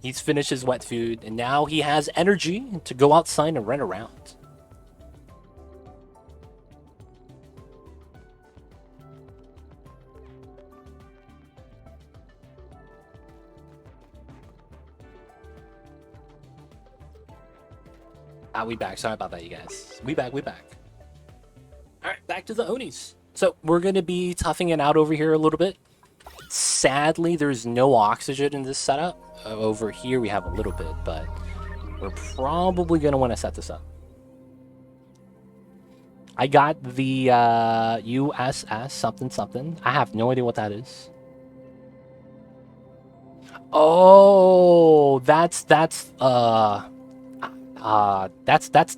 He's finished his wet food, and now he has energy to go outside and run around. We back. Sorry about that, you guys. We back. Alright, back to the Onis. So, we're going to be toughing it out over here a little bit. Sadly, there's no oxygen in this setup. Over here, we have a little bit, but we're probably going to want to set this up. I got the USS something. I have no idea what that is. Oh, that's the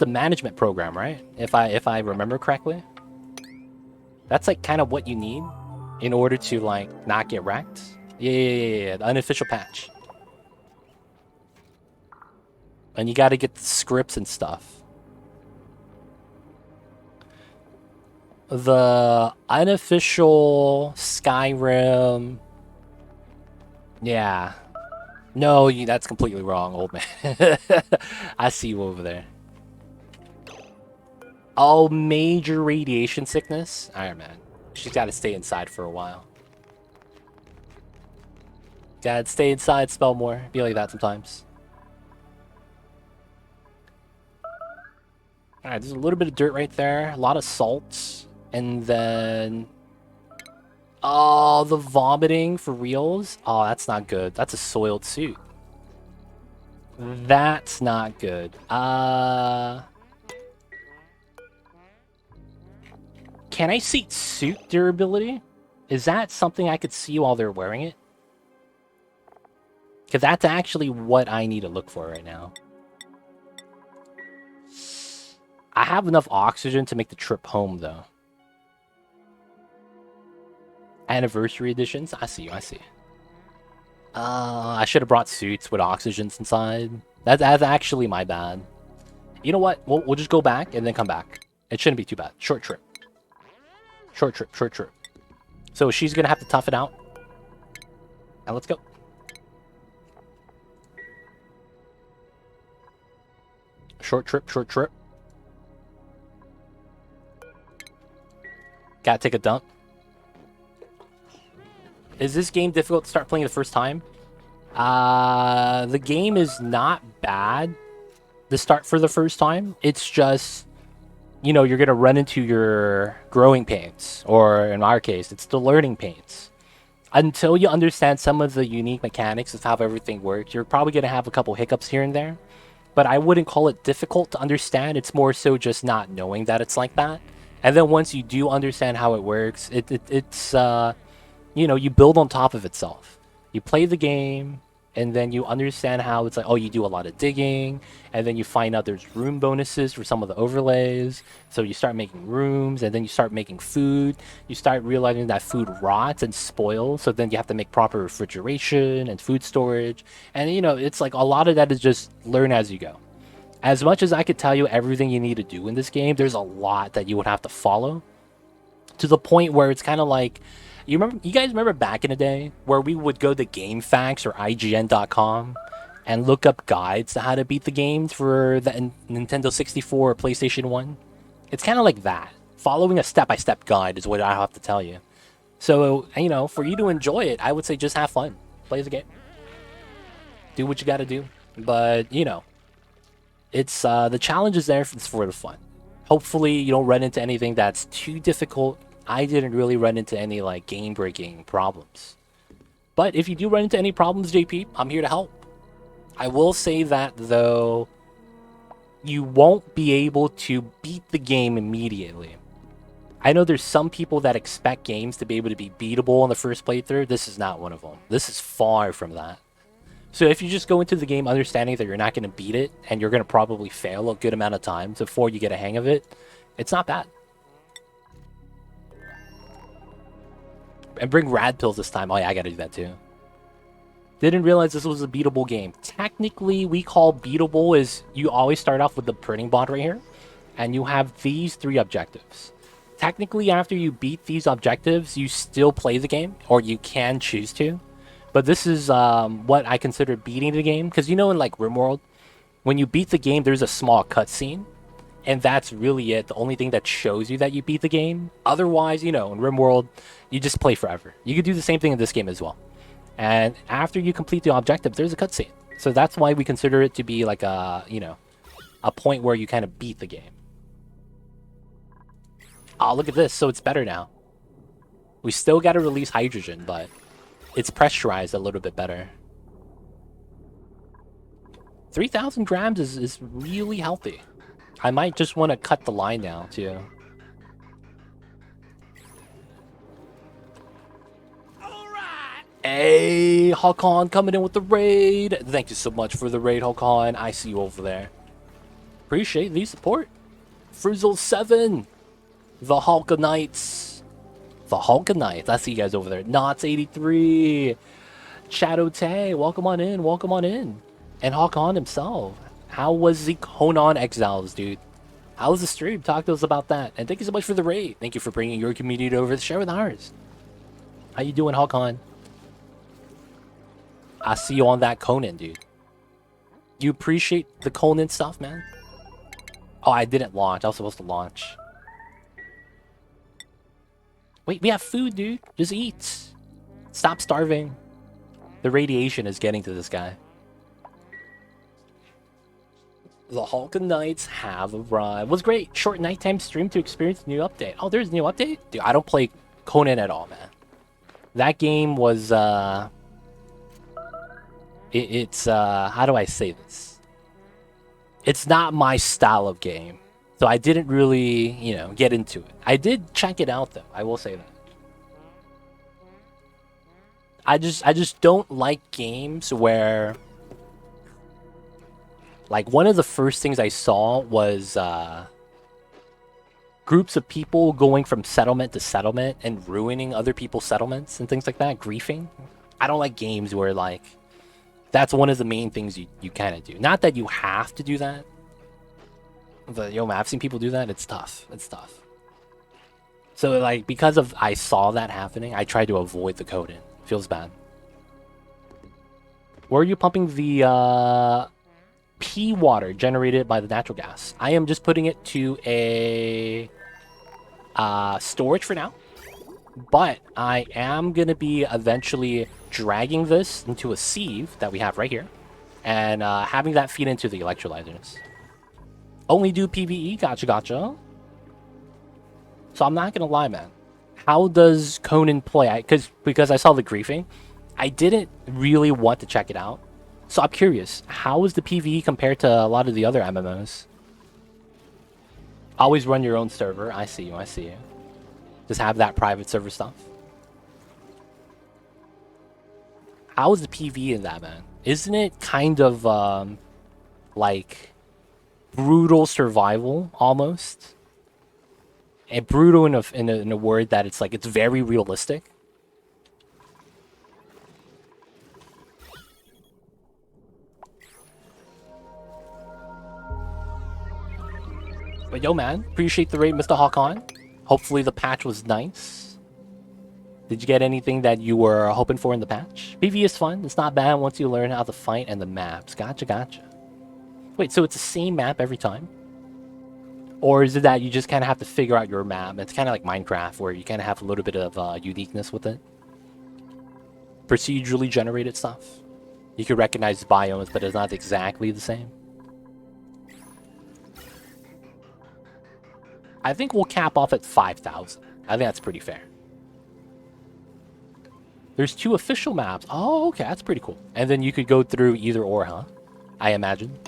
management program, right? If I remember correctly. That's like kind of what you need in order to like not get wrecked. Yeah, the unofficial patch. And you got to get the scripts and stuff. The unofficial Skyrim. Yeah. No, that's completely wrong, old man. I see you over there. Oh, major radiation sickness? Alright, man. She's got to stay inside for a while. Gotta stay inside, spell more. Be like that sometimes. Alright, there's a little bit of dirt right there. A lot of salt. And then... Oh, the vomiting for reals? Oh, that's not good. That's a soiled suit. That's not good. Can I see suit durability? Is that something I could see while they're wearing it? Because that's actually what I need to look for right now. I have enough oxygen to make the trip home, though. Anniversary editions? I see. I should have brought suits with oxygens inside. That's actually my bad. You know what? We'll just go back and then come back. It shouldn't be too bad. Short trip. So she's gonna have to tough it out. Now let's go. Short trip. Gotta take a dump. Is this game difficult to start playing the first time? The game is not bad to start for the first time. It's just, you know, you're going to run into your growing pains. Or in our case, it's the learning pains. Until you understand some of the unique mechanics of how everything works, you're probably going to have a couple hiccups here and there. But I wouldn't call it difficult to understand. It's more so just not knowing that it's like that. And then once you do understand how it works, it's you know, you build on top of itself. You play the game, and then you understand how it's like, oh, you do a lot of digging, and then you find out there's room bonuses for some of the overlays. So you start making rooms, and then you start making food. You start realizing that food rots and spoils, so then you have to make proper refrigeration and food storage. And, you know, it's like a lot of that is just learn as you go. As much as I could tell you everything you need to do in this game, there's a lot that you would have to follow. To the point where it's kind of like, you guys remember back in the day where we would go to GameFAQs or IGN.com and look up guides to how to beat the game for the Nintendo 64 or PlayStation 1? It's kind of like that. Following a step-by-step guide is what I have to tell you. So, you know, for you to enjoy it, I would say just have fun. Play the game. Do what you got to do. But, you know, it's the challenge is there for the fun. Hopefully you don't run into anything that's too difficult. I didn't really run into any like game-breaking problems. But if you do run into any problems, JP, I'm here to help. I will say that, though, you won't be able to beat the game immediately. I know there's some people that expect games to be able to be beatable on the first playthrough. This is not one of them. This is far from that. So if you just go into the game understanding that you're not going to beat it, and you're going to probably fail a good amount of times before you get a hang of it, it's not bad. And bring rad pills this time. Oh yeah, I gotta do that too. Didn't realize this was a beatable game. Technically, we call beatable is you always start off with the printing bond right here. And you have these 3 objectives. Technically, after you beat these objectives, you still play the game. Or you can choose to. But this is what I consider beating the game. Because you know in like RimWorld, when you beat the game, there's a small cutscene. And that's really it. The only thing that shows you that you beat the game. Otherwise, you know, in RimWorld, you just play forever. You could do the same thing in this game as well. And after you complete the objective, there's a cutscene. So that's why we consider it to be like a, you know, a point where you kind of beat the game. Oh, look at this. So it's better now. We still got to release hydrogen, but it's pressurized a little bit better. 3,000 grams is really healthy. I might just want to cut the line now, too. Alright! Hey, Hakon coming in with the raid. Thank you so much for the raid, Hakon. I see you over there. Appreciate the support. Frizzle7. The Hulkanites. The Hulkanites. I see you guys over there. Knots83. Shadow Tay. Welcome on in. Welcome on in. And Hakon himself. How was the Conan Exiles, dude? How was the stream? Talk to us about that. And thank you so much for the raid. Thank you for bringing your community over to share with ours. How you doing, Hakon? I see you on that Conan, dude. You appreciate the Conan stuff, man? Oh, I didn't launch. I was supposed to launch. Wait, we have food, dude. Just eat. Stop starving. The radiation is getting to this guy. The Hulk Knights have arrived. Was great. Short nighttime stream to experience new update. Oh, there's a new update? Dude, I don't play Conan at all, man. That game was, it's how do I say this? It's not my style of game. So I didn't really, you know, get into it. I did check it out, though. I will say that. I just don't like games where... Like, one of the first things I saw was groups of people going from settlement to settlement and ruining other people's settlements and things like that, griefing. I don't like games where, like, that's one of the main things you kind of do. Not that you have to do that. But, yo, man, I've seen people do that. It's tough. It's tough. So, like, because of I saw that happening, I tried to avoid the Conan. Feels bad. Where are you pumping the, pea water generated by the natural gas? I am just putting it to a storage for now, but I am gonna be eventually dragging this into a sieve that we have right here and having that feed into the electrolyzers. Only do PvE. Gotcha. So I'm not gonna lie, man. How does Conan play? Because I saw the griefing, I didn't really want to check it out. So I'm curious, how is the PvE compared to a lot of the other MMOs? Always run your own server. I see you. Just have that private server stuff. How is the PvE in that, man? Isn't it kind of like brutal survival almost? And brutal in a word that it's like it's very realistic. But yo, man, appreciate the raid, Mr. Hakon. Hopefully the patch was nice. Did you get anything that you were hoping for in the patch? PvE is fun. It's not bad once you learn how to fight and the maps. Gotcha. Wait, so it's the same map every time? Or is it that you just kind of have to figure out your map? It's kind of like Minecraft, where you kind of have a little bit of uniqueness with it. Procedurally generated stuff. You can recognize biomes, but it's not exactly the same. I think we'll cap off at 5,000. I think that's pretty fair. There's 2 official maps. Oh, okay, that's pretty cool. And then you could go through either or, huh? I imagine.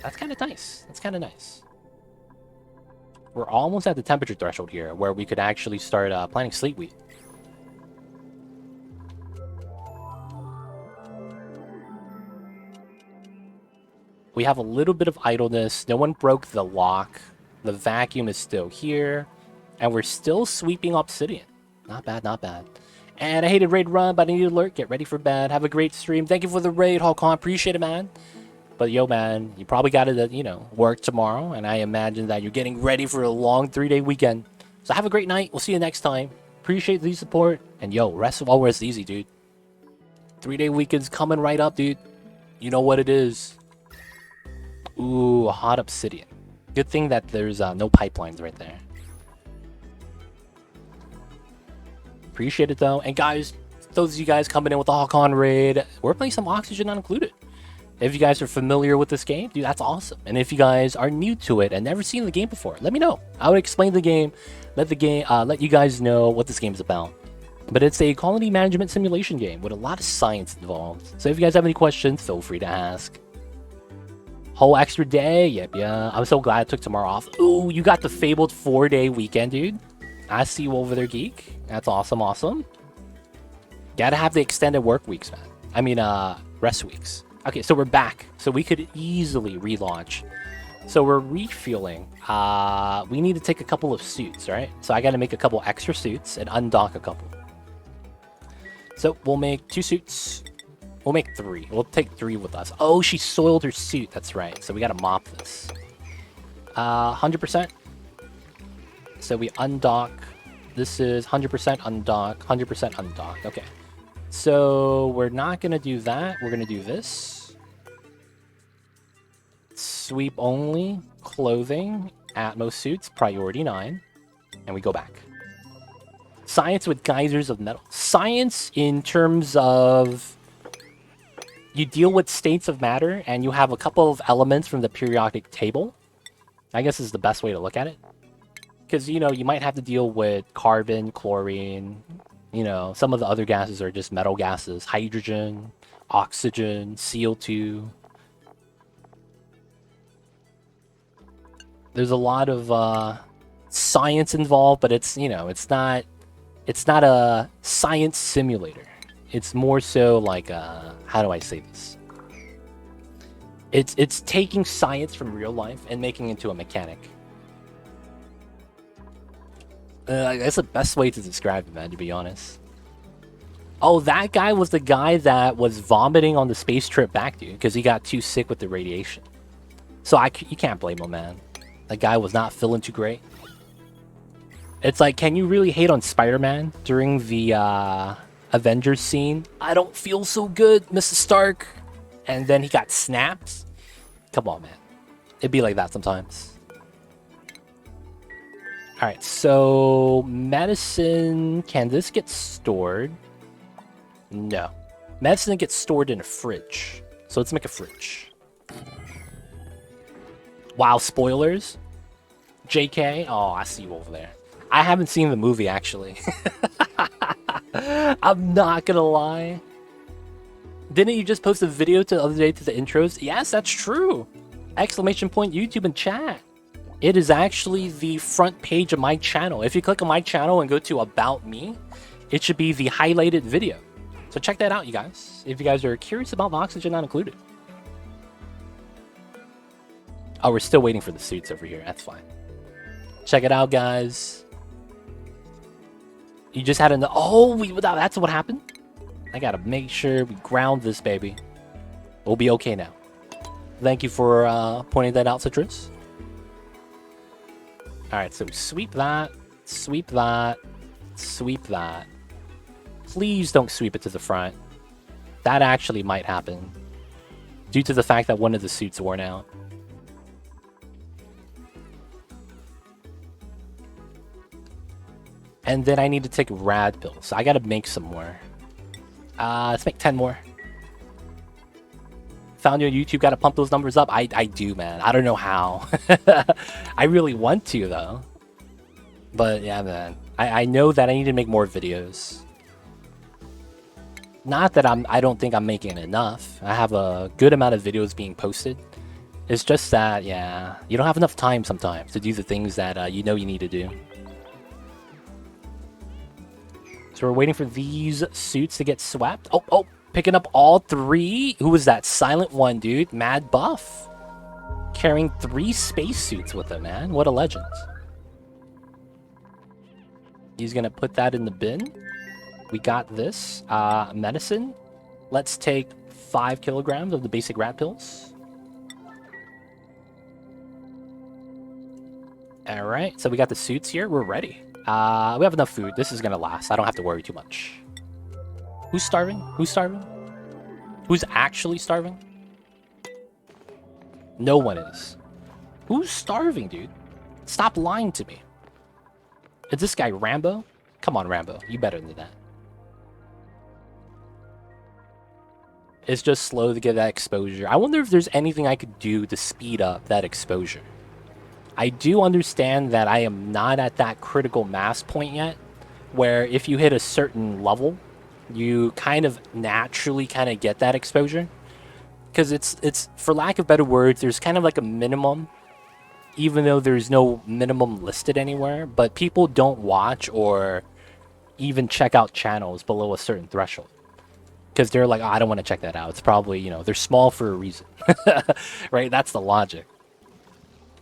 That's kind of nice. We're almost at the temperature threshold here, where we could actually start planting sleet wheat. We have a little bit of idleness. No one broke the lock. The vacuum is still here. And we're still sweeping obsidian. Not bad. And I hated raid run, but I need to alert. Get ready for bed. Have a great stream. Thank you for the raid, Hulkon. Appreciate it, man. But yo, man, you probably got to, you know, work tomorrow. And I imagine that you're getting ready for a long 3-day weekend. So have a great night. We'll see you next time. Appreciate the support. And yo, rest while rest easy, dude. 3-day weekend's coming right up, dude. You know what it is. Ooh, a hot obsidian. Good thing that there's no pipelines right there. Appreciate it, though. And guys, those of you guys coming in with the Hawkon raid, we're playing some Oxygen Not Included. If you guys are familiar with this game, dude, that's awesome. And if you guys are new to it and never seen the game before, let me know. I would explain the game, let you guys know what this game is about. But it's a quality management simulation game with a lot of science involved. So if you guys have any questions, feel free to ask. Whole extra day, yep, yeah. I'm so glad I took tomorrow off. Ooh, you got the fabled 4-day weekend, dude. I see you over there, geek. That's awesome, awesome. Gotta have the extended work weeks, man. I mean, rest weeks. Okay, so we're back. So we could easily relaunch. So we're refueling. We need to take a couple of suits, right? So I gotta make a couple extra suits and undock a couple. So we'll make 2 suits. We'll make 3. We'll take 3 with us. Oh, she soiled her suit. That's right. So we gotta mop this. 100%. So we undock. This is 100% undock, 100% undock. Okay. So we're not going to do that. We're going to do this. Sweep only, clothing, Atmos suits, priority 9. And we go back. Science with geysers of metal. Science in terms of you deal with states of matter and you have a couple of elements from the periodic table. I guess is the best way to look at it. Because, you know, you might have to deal with carbon, chlorine, you know, some of the other gases are just metal gases. Hydrogen, oxygen, CO2. There's a lot of science involved, but it's, you know, it's not a science simulator. It's more so like, how do I say this? It's taking science from real life and making it into a mechanic. That's the best way to describe it, man, to be honest. Oh, that guy was the guy that was vomiting on the space trip back, dude, because he got too sick with the radiation. So you can't blame him, man. That guy was not feeling too great. It's like, can you really hate on Spider-Man during the Avengers scene? I don't feel so good, Mr. Stark. And then he got snapped? Come on, man. It'd be like that sometimes. Alright, so medicine, can this get stored? No. Medicine gets stored in a fridge. So let's make a fridge. Wow, spoilers? JK? Oh, I see you over there. I haven't seen the movie, actually. I'm not gonna lie. Didn't you just post a video the other day to the intros? Yes, that's true. Exclamation point YouTube and chat. It is actually the front page of my channel. If you click on my channel and go to About Me, it should be the highlighted video. So check that out, you guys. If you guys are curious about the Oxygen Not Included. Oh, we're still waiting for the suits over here. That's fine. Check it out, guys. You just had an... Oh, that's what happened? I gotta make sure we ground this, baby. We'll be okay now. Thank you for pointing that out, Citrus. Alright, so sweep that, sweep that, sweep that. Please don't sweep it to the front. That actually might happen. Due to the fact that one of the suits worn out. And then I need to take rad pills. So I gotta make some more. Let's make 10 more. Found you on YouTube, gotta pump those numbers up. I do, man. I don't know how. I really want to, though. But yeah, man. I know that I need to make more videos. Not that I don't think I'm making enough. I have a good amount of videos being posted. It's just that, yeah, you don't have enough time sometimes to do the things that you know you need to do. So we're waiting for these suits to get swept. Oh, picking up all 3. Who was that? Silent one, dude. Mad Buff. Carrying 3 spacesuits with him, man. What a legend. He's gonna put that in the bin. We got this. Medicine. Let's take 5 kilograms of the basic rat pills. Alright, so we got the suits here. We're ready. We have enough food. This is gonna last. I don't have to worry too much. Who's starving? Who's starving? Who's actually starving? No one is. Who's starving, dude? Stop lying to me. Is this guy Rambo? Come on, Rambo. You better than that. It's just slow to get that exposure. I wonder if there's anything I could do to speed up that exposure. I do understand that I am not at that critical mass point yet, where if you hit a certain level, you kind of naturally kind of get that exposure. Because it's for lack of better words, there's kind of like a minimum, even though there's no minimum listed anywhere, but people don't watch or even check out channels below a certain threshold. Because they're like, oh, I don't want to check that out. It's probably, you know, they're small for a reason. Right? That's the logic.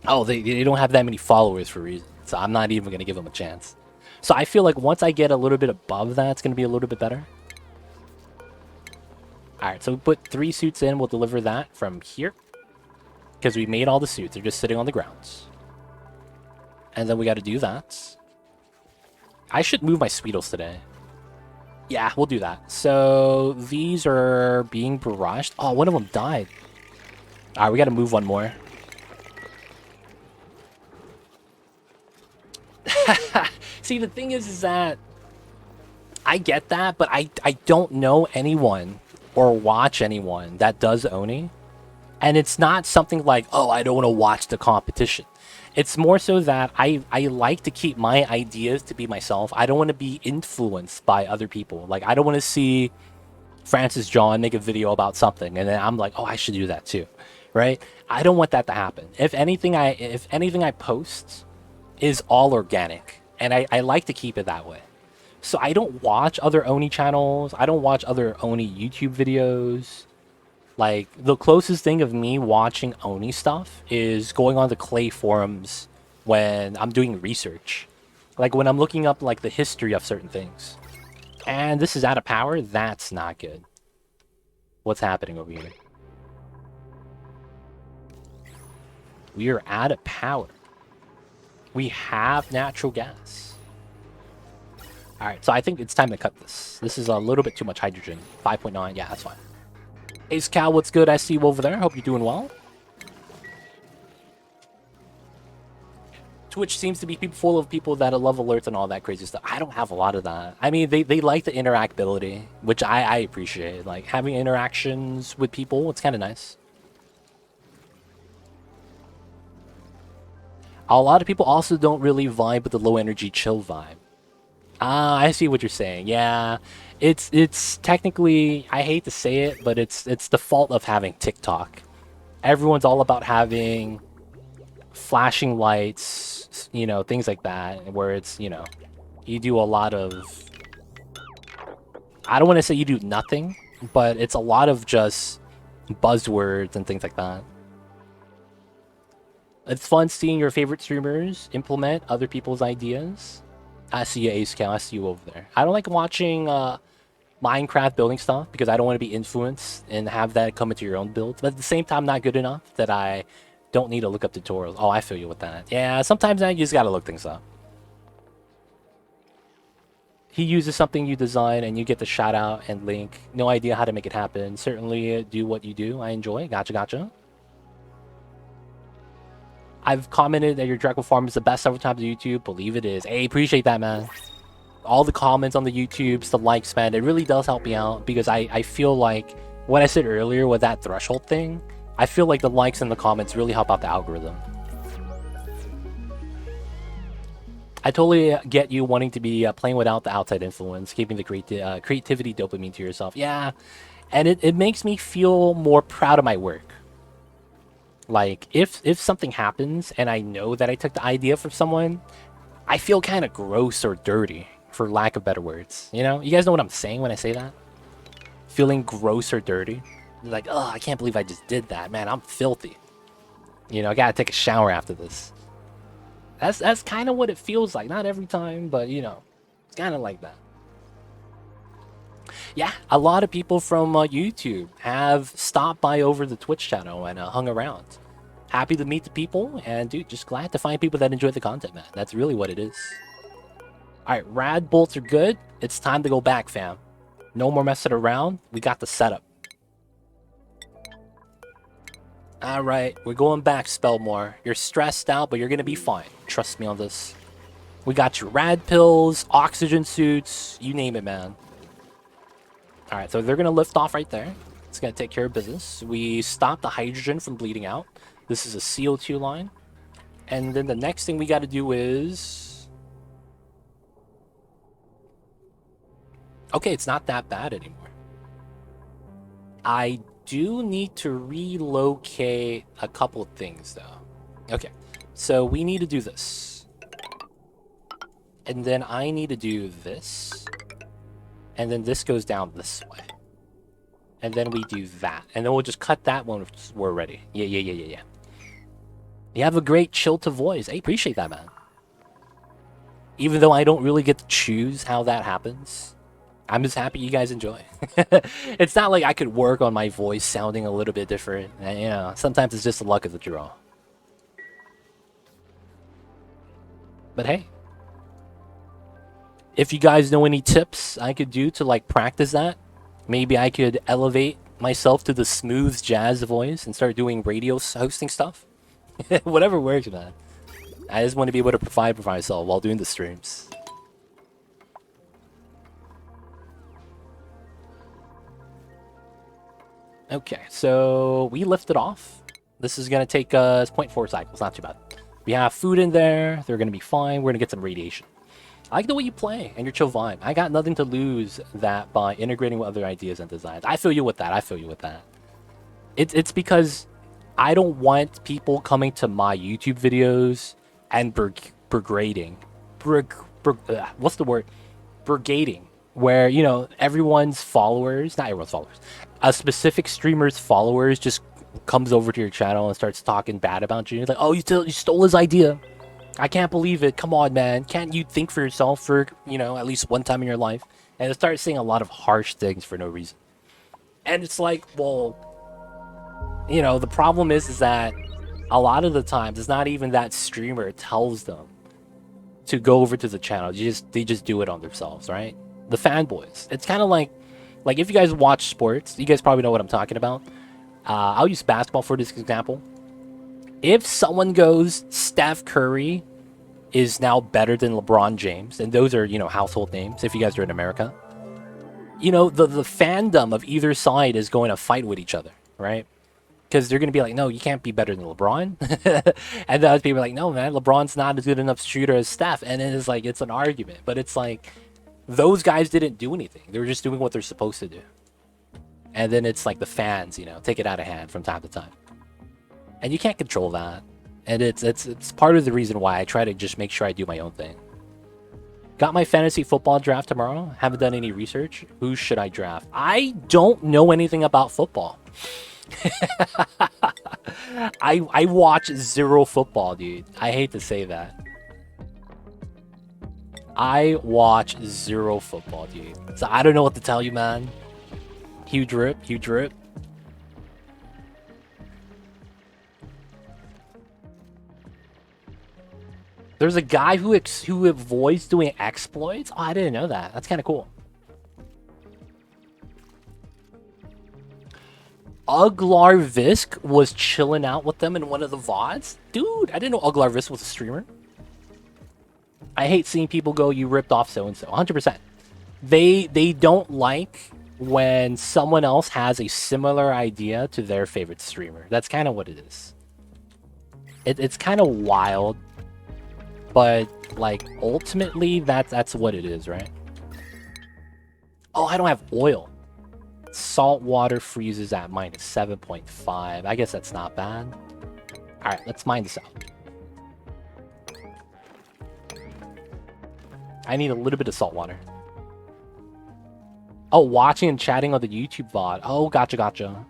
Oh, they don't have that many followers for a reason. So I'm not even going to give them a chance. So I feel like once I get a little bit above that, it's going to be a little bit better. Alright, so we put 3 suits in. We'll deliver that from here. Because we made all the suits. They're just sitting on the grounds. And then we got to do that. I should move my Sweetles today. Yeah, we'll do that. So these are being barraged. Oh, one of them died. Alright, we got to move one more. See, the thing is that I get that, but I don't know anyone or watch anyone that does Oni. And it's not something like, oh, I don't want to watch the competition. It's more so that I like to keep my ideas to be myself. I don't want to be influenced by other people. Like, I don't want to see Francis John make a video about something and then I'm like, oh, I should do that too, right? I don't want that to happen. If anything I post is all organic, and I like to keep it that way. So I don't watch other Oni channels. I don't watch other Oni YouTube videos. Like, the closest thing of me watching Oni stuff is going on the Clay forums when I'm doing research. Like, when I'm looking up, like, the history of certain things. And this is out of power? That's not good. What's happening over here? We are out of power. We have natural gas. Alright, so I think it's time to cut this. This is a little bit too much hydrogen. 5.9, yeah, that's fine. Ace Cal, what's good? I see you over there. Hope you're doing well. Twitch seems to be full of people that love alerts and all that crazy stuff. I don't have a lot of that. I mean, they like the interactability, which I appreciate. Like, having interactions with people, it's kind of nice. A lot of people also don't really vibe with the low energy chill vibe. Ah, I see what you're saying. Yeah, it's technically, I hate to say it, but it's the fault of having TikTok. Everyone's all about having flashing lights, you know, things like that, where it's, you know, you do a lot of, I don't want to say you do nothing, but it's a lot of just buzzwords and things like that. It's fun seeing your favorite streamers implement other people's ideas. I see you, Ace Cal. I see you over there. I don't like watching Minecraft building stuff because I don't want to be influenced and have that come into your own build. But at the same time, not good enough that I don't need to look up tutorials. Oh, I feel you with that. Yeah, sometimes you just gotta look things up. He uses something you design and you get the shout out and link. No idea how to make it happen. Certainly do what you do. I enjoy. Gotcha, gotcha. I've commented that your Draco farm is the best several times on YouTube. Believe it is. Hey, appreciate that, man. All the comments on the YouTubes, the likes, man, it really does help me out because I feel like what I said earlier with that threshold thing, I feel like the likes and the comments really help out the algorithm. I totally get you wanting to be playing without the outside influence, keeping the creativity dopamine to yourself. Yeah, and it makes me feel more proud of my work. Like, if something happens and I know that I took the idea from someone, I feel kind of gross or dirty, for lack of better words. You know? You guys know what I'm saying when I say that? Feeling gross or dirty. Like, oh, I can't believe I just did that. Man, I'm filthy. You know, I gotta take a shower after this. That's kind of what it feels like. Not every time, but, you know, it's kind of like that. Yeah, a lot of people from YouTube have stopped by over the Twitch channel and hung around. Happy to meet the people, and dude, just glad to find people that enjoy the content, man. That's really what it is. Alright, rad bolts are good. It's time to go back, fam. No more messing around. We got the setup. Alright, we're going back, Spellmore. You're stressed out, but you're gonna be fine. Trust me on this. We got your rad pills, oxygen suits, you name it, man. Alright, so they're gonna lift off right there. It's gonna take care of business. We stop the hydrogen from bleeding out. This is a CO2 line. And then the next thing we gotta do is... Okay, it's not that bad anymore. I do need to relocate a couple things, though. Okay, so we need to do this. And then I need to do this. And then this goes down this way. And then we do that. And then we'll just cut that when we're ready. Yeah. You have a great chill to voice. I appreciate that, man. Even though I don't really get to choose how that happens. I'm just happy you guys enjoy. It's not like I could work on my voice sounding a little bit different. You know, sometimes it's just the luck of the draw. But hey. If you guys know any tips I could do to like practice that, maybe I could elevate myself to the smooth jazz voice and start doing radio hosting stuff. Whatever works, man. I just want to be able to provide for myself while doing the streams. Okay, so we lifted off. This is going to take us 0.4 cycles, not too bad. We have food in there. They're going to be fine. We're going to get some radiation. I like the way you play and your chill vibe. I got nothing to lose that by integrating with other ideas and designs. I feel you with that. It's because I don't want people coming to my YouTube videos and brigading. What's the word? Brigading. Where, you know, everyone's followers, not everyone's followers, a specific streamer's followers just comes over to your channel and starts talking bad about you. Like, oh, you stole his idea. I can't believe it. Come on, man. Can't you think for yourself for, you know, at least one time in your life? And it starts saying a lot of harsh things for no reason. And it's like, well, you know, the problem is that a lot of the times it's not even that streamer tells them to go over to the channel. They just do it on themselves, right? The fanboys. It's kind of like if you guys watch sports, you guys probably know what I'm talking about. I'll use basketball for this example. If someone goes, Steph Curry is now better than LeBron James, and those are, you know, household names if you guys are in America, you know, the fandom of either side is going to fight with each other, right? Because they're going to be like, no, you can't be better than LeBron. And the other people are like, no, man, LeBron's not as good enough shooter as Steph. And it's like, it's an argument. But it's like, those guys didn't do anything. They were just doing what they're supposed to do. And then it's like the fans, you know, take it out of hand from time to time. And you can't control that. And it's part of the reason why I try to just make sure I do my own thing. Got my fantasy football draft tomorrow. Haven't done any research. Who should I draft? I don't know anything about football. I watch zero football, dude. I hate to say that. I watch zero football, dude. So I don't know what to tell you, man. Huge rip. There's a guy who avoids doing exploits? Oh, I didn't know that. That's kind of cool. Uglar Visk was chilling out with them in one of the VODs? Dude, I didn't know Uglar Visk was a streamer. I hate seeing people go, you ripped off so-and-so. 100%. They don't like when someone else has a similar idea to their favorite streamer. That's kind of what it is. It's kind of wild. But, like, ultimately, that's what it is, right? Oh, I don't have oil. Salt water freezes at minus 7.5. I guess that's not bad. Alright, let's mine this out. I need a little bit of salt water. Oh, watching and chatting on the YouTube VOD. Oh, gotcha.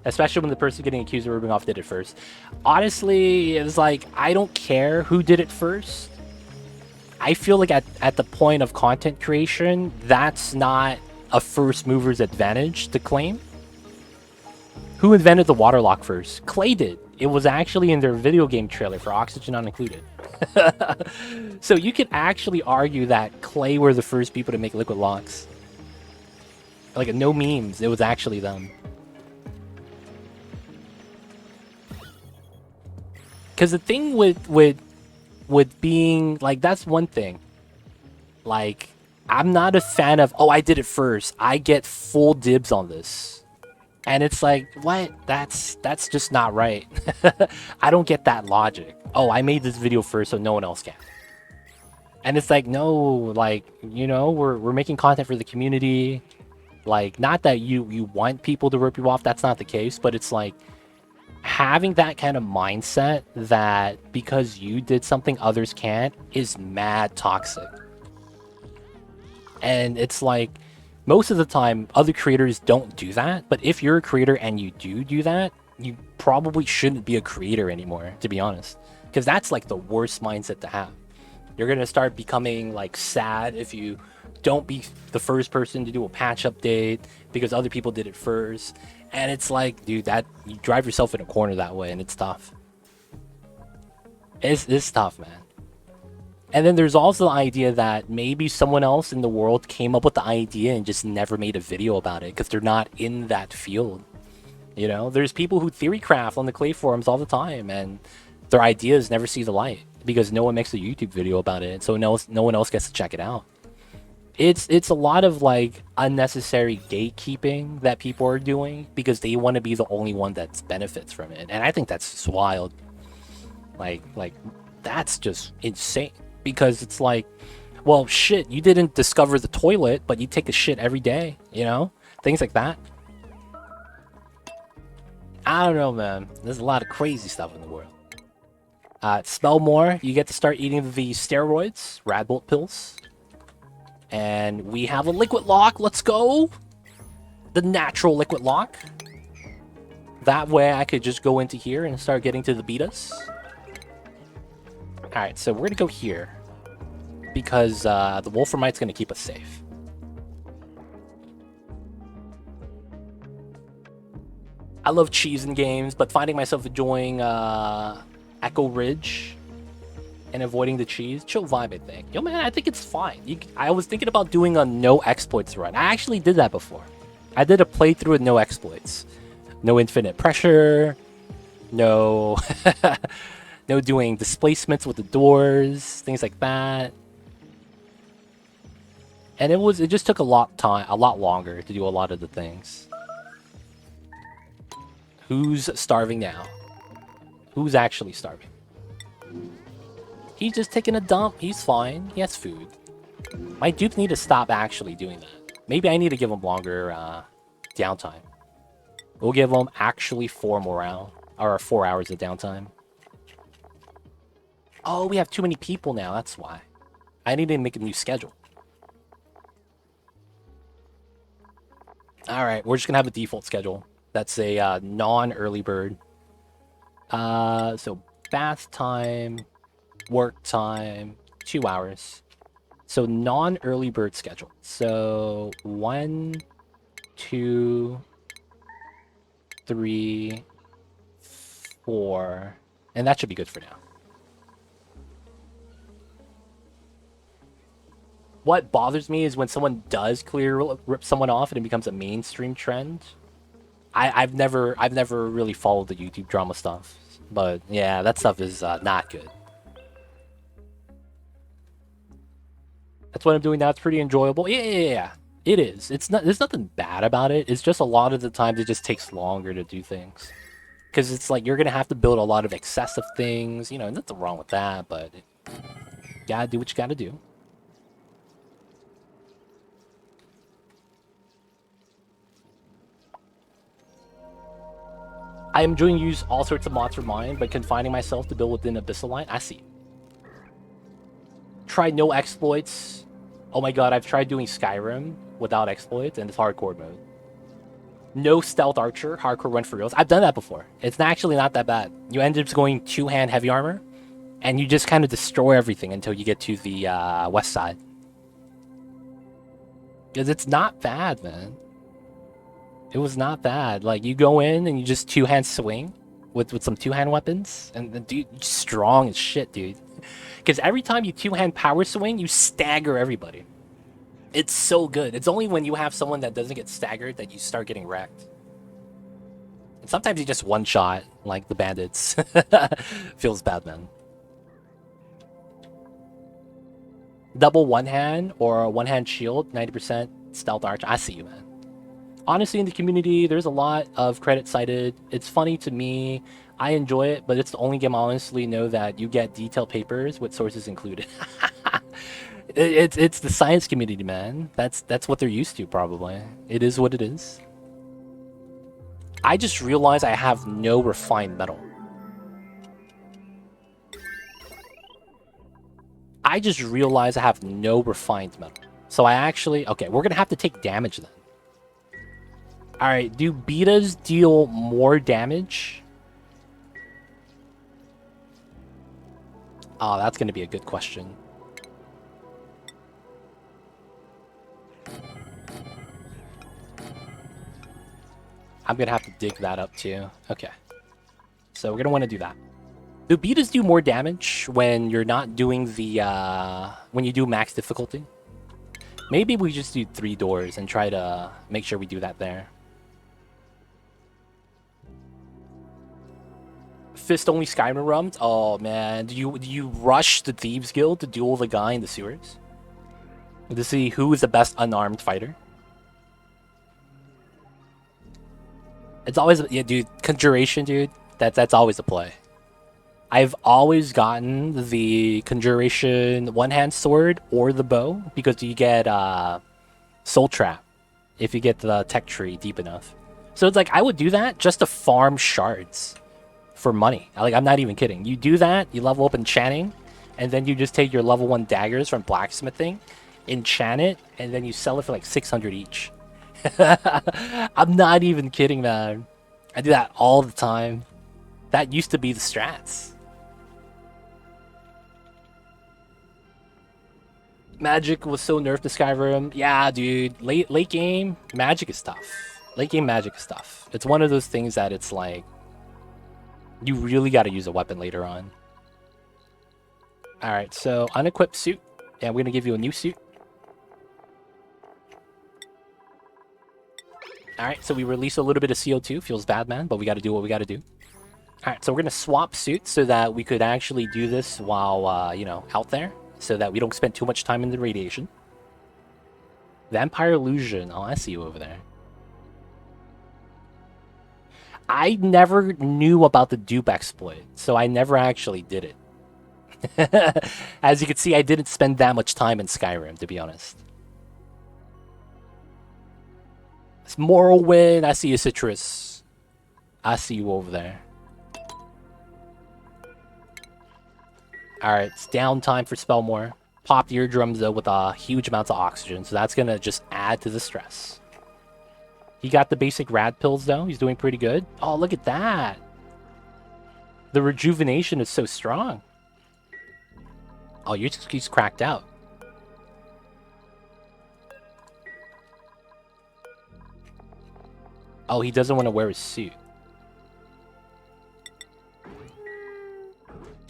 Especially when the person getting accused of ripping off did it first. Honestly, it was like, I don't care who did it first. I feel like at the point of content creation, that's not a first mover's advantage to claim. Who invented the water lock first? Clay did. It was actually in their video game trailer for Oxygen Not Included. So you could actually argue that Clay were the first people to make liquid locks. Like, no memes. It was actually them. Because the thing with being like, that's one thing. Like, I'm not a fan of, oh, I did it first. I get full dibs on this. And it's like, what? That's just not right. I don't get that logic. Oh, I made this video first, so no one else can. And it's like, no, like, you know, we're making content for the community. Like, not that you want people to rip you off, that's not the case, but it's like having that kind of mindset that because you did something others can't is mad toxic. And it's like, most of the time, other creators don't do that. But if you're a creator and you do that, you probably shouldn't be a creator anymore, to be honest. Because that's like the worst mindset to have. You're going to start becoming like sad if you don't be the first person to do a patch update because other people did it first. And it's like, dude, that you drive yourself in a corner that way, and it's tough. It's tough, man. And then there's also the idea that maybe someone else in the world came up with the idea and just never made a video about it because they're not in that field. You know, there's people who theory craft on the Clay forums all the time, and their ideas never see the light because no one makes a YouTube video about it, so no one else gets to check it out. It's a lot of like unnecessary gatekeeping that people are doing because they want to be the only one that benefits from it, and I think that's just wild. Like that's just insane. Because it's like, well, shit, you didn't discover the toilet, but you take a shit every day, you know? Things like that. I don't know, man. There's a lot of crazy stuff in the world. Spell more, you get to start eating the steroids, Radbolt pills. And we have a liquid lock, let's go! The natural liquid lock. That way I could just go into here and start getting to the betas. Alright, so we're gonna go here. Because the Wolframite's gonna keep us safe. I love cheese in games, but finding myself enjoying Echo Ridge and avoiding the cheese, chill vibe, I think. Yo, man, I think it's fine. I was thinking about doing a no exploits run. I actually did that before. I did a playthrough with no exploits. No infinite pressure. No... no doing displacements with the doors, things like that. And it just took a lot longer to do a lot of the things. Who's starving now? Who's actually starving? He's just taking a dump. He's fine. He has food. My dupes need to stop actually doing that. Maybe I need to give him longer downtime. We'll give him actually 4 hours of downtime. Oh, we have too many people now. That's why. I need to make a new schedule. Alright, we're just going to have a default schedule. That's a non-early bird. So bath time, work time, 2 hours. So non-early bird schedule. So 1, 2, 3, 4. And that should be good for now. What bothers me is when someone does rip someone off and it becomes a mainstream trend. I've never really followed the YouTube drama stuff, but yeah, that stuff is not good. That's what I'm doing now. It's pretty enjoyable. Yeah. It is. There's nothing bad about it. It's just a lot of the times it just takes longer to do things. Because it's like you're going to have to build a lot of excessive things. You know, nothing wrong with that, but you gotta do what you gotta do. I am enjoying use all sorts of mods for mine, but confining myself to build within Abyssal Line. I see. Try no exploits. Oh my god, I've tried doing Skyrim without exploits, and it's hardcore mode. No stealth archer, hardcore run for reals. I've done that before. It's actually not that bad. You end up going 2-hand heavy armor, and you just kind of destroy everything until you get to the west side. Because it's not bad, man. It was not bad. Like, you go in and you just 2-hand swing with some 2-hand weapons. And the dude, strong as shit, dude. Because every time you 2-hand power swing, you stagger everybody. It's so good. It's only when you have someone that doesn't get staggered that you start getting wrecked. And sometimes you just one shot, like the bandits. Feels bad, man. Double one hand or one hand shield, 90% stealth arch. I see you, man. Honestly, in the community, there's a lot of credit cited. It's funny to me. I enjoy it, but it's the only game I honestly know that you get detailed papers with sources included. It's the science community, man. That's what they're used to, probably. It is what it is. I just realized I have no refined metal. I just realized I have no refined metal. So I actually... Okay, we're going to have to take damage then. Alright, do betas deal more damage? Oh, that's going to be a good question. I'm going to have to dig that up too. Okay. So we're going to want to do that. Do betas do more damage when you're not doing the... when you do max difficulty? Maybe we just do 3 doors and try to make sure we do that there. Fist only Skyrim runs? Oh man, do you rush the Thieves Guild to duel the guy in the sewers? To see who is the best unarmed fighter? It's always... Yeah, dude, Conjuration, dude. That's always a play. I've always gotten the Conjuration one-hand sword or the bow because you get Soul Trap if you get the tech tree deep enough. So it's like, I would do that just to farm shards for money. Like, I'm not even kidding. You do that, you level up enchanting, and then you just take your level 1 daggers from blacksmithing, enchant it, and then you sell it for like 600 each. I'm not even kidding, man. I do that all the time. That used to be the strats. Magic was so nerfed to Skyrim. Yeah, dude. Late game, magic is tough. Late game magic is tough. It's one of those things that it's like, you really got to use a weapon later on. Alright, so unequipped suit. Yeah, we're going to give you a new suit. Alright, so we release a little bit of CO2. Feels bad, man, but we got to do what we got to do. Alright, so we're going to swap suits so that we could actually do this while, you know, out there. So that we don't spend too much time in the radiation. Vampire Illusion. Oh, I see you over there. I never knew about the dupe exploit, so I never actually did it. As you can see, I didn't spend that much time in Skyrim, to be honest. It's Morrowind. I see you, Citrus. I see you over there. Alright, it's downtime for Spellmore. Popped eardrums, though, with huge amounts of oxygen, so that's going to just add to the stress. He got the basic rad pills, though. He's doing pretty good. Oh, look at that. The rejuvenation is so strong. Oh, he's cracked out. Oh, he doesn't want to wear his suit.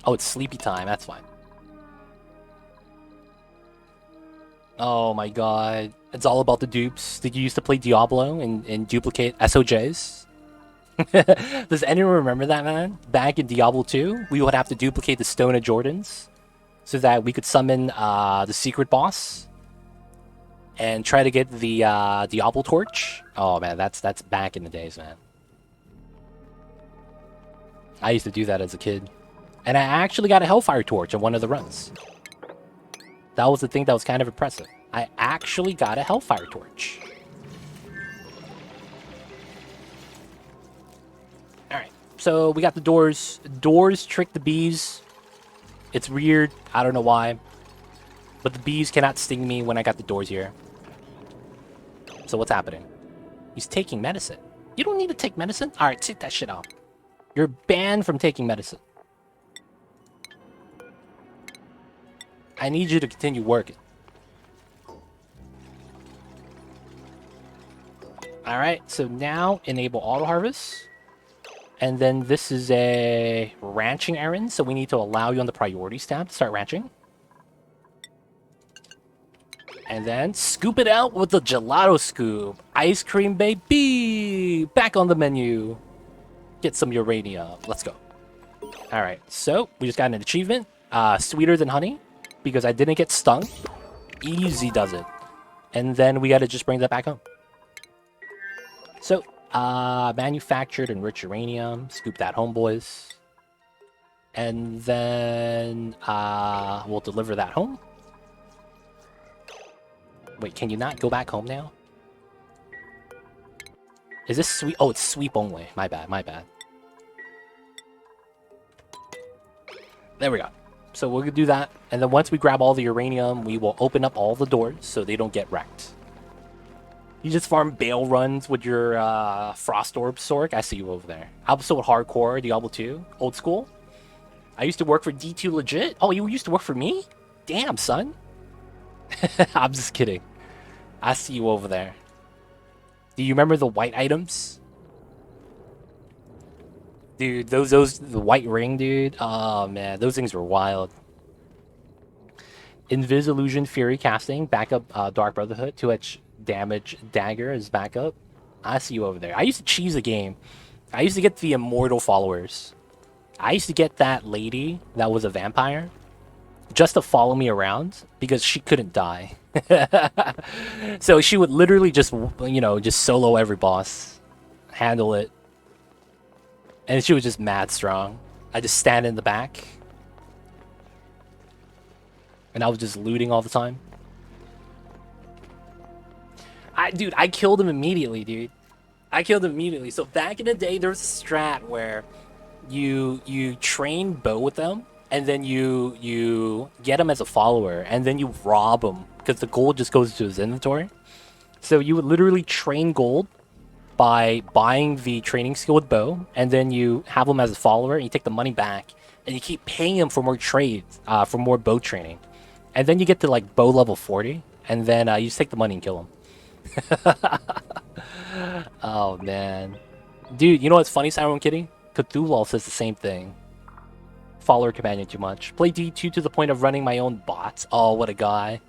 Oh, it's sleepy time. That's fine. Oh my god. It's all about the dupes. Did you used to play Diablo and duplicate SOJs? Does anyone remember that, man? Back in Diablo 2, we would have to duplicate the Stone of Jordans so that we could summon the secret boss and try to get the Diablo torch. Oh man, that's back in the days, man. I used to do that as a kid. And I actually got a Hellfire torch in one of the runs. That was the thing that was kind of impressive. I actually got a Hellfire torch. Alright, so we got the doors. Doors trick the bees. It's weird. I don't know why. But the bees cannot sting me when I got the doors here. So what's happening? He's taking medicine. You don't need to take medicine? Alright, take that shit off. You're banned from taking medicine. I need you to continue working. Alright, so now enable auto harvest. And then this is a ranching errand, so we need to allow you on the priorities tab to start ranching. And then scoop it out with the gelato scoop. Ice cream, baby! Back on the menu. Get some uranium. Let's go. All right, so we just got an achievement. Sweeter than honey, because I didn't get stung. Easy does it. And then we got to just bring that back home. So, manufactured enriched uranium. Scoop that home, boys. And then we'll deliver that home. Wait, can you not go back home now? Is this sweep? Oh, it's sweep only. My bad, my bad. There we go. So we'll do that. And then once we grab all the uranium, we will open up all the doors so they don't get wrecked. You just farm bail runs with your Frost Orb Sork. I see you over there. Episode Hardcore, Diablo 2. Old school. I used to work for D2 Legit. Oh, you used to work for me? Damn, son. I'm just kidding. I see you over there. Do you remember the white items? Dude, the white ring, dude. Oh, man. Those things were wild. Invis Illusion Fury casting. Backup Dark Brotherhood. 2H damage dagger is backup. I see you over there. I used to cheese a game. I used to get the immortal followers. I used to get that lady that was a vampire just to follow me around because she couldn't die. So she would literally just, you know, just solo every boss, handle it. And she was just mad strong. I just stand in the back. And I was just looting all the time. Dude, I killed him immediately, dude. I killed him immediately. So back in the day, there was a strat where you train Bo with them, and then you get him as a follower, and then you rob him because the gold just goes to his inventory. So you would literally train gold by buying the training skill with Bo, and then you have him as a follower, and you take the money back, and you keep paying him for more trades, for more Bo training, and then you get to like Bo level 40, and then you just take the money and kill him. Oh man, dude, you know what's funny, Siren Kitty? Cthulhu says the same thing. Follower companion too much. Play D2 to the point of running my own bots. Oh, what a guy.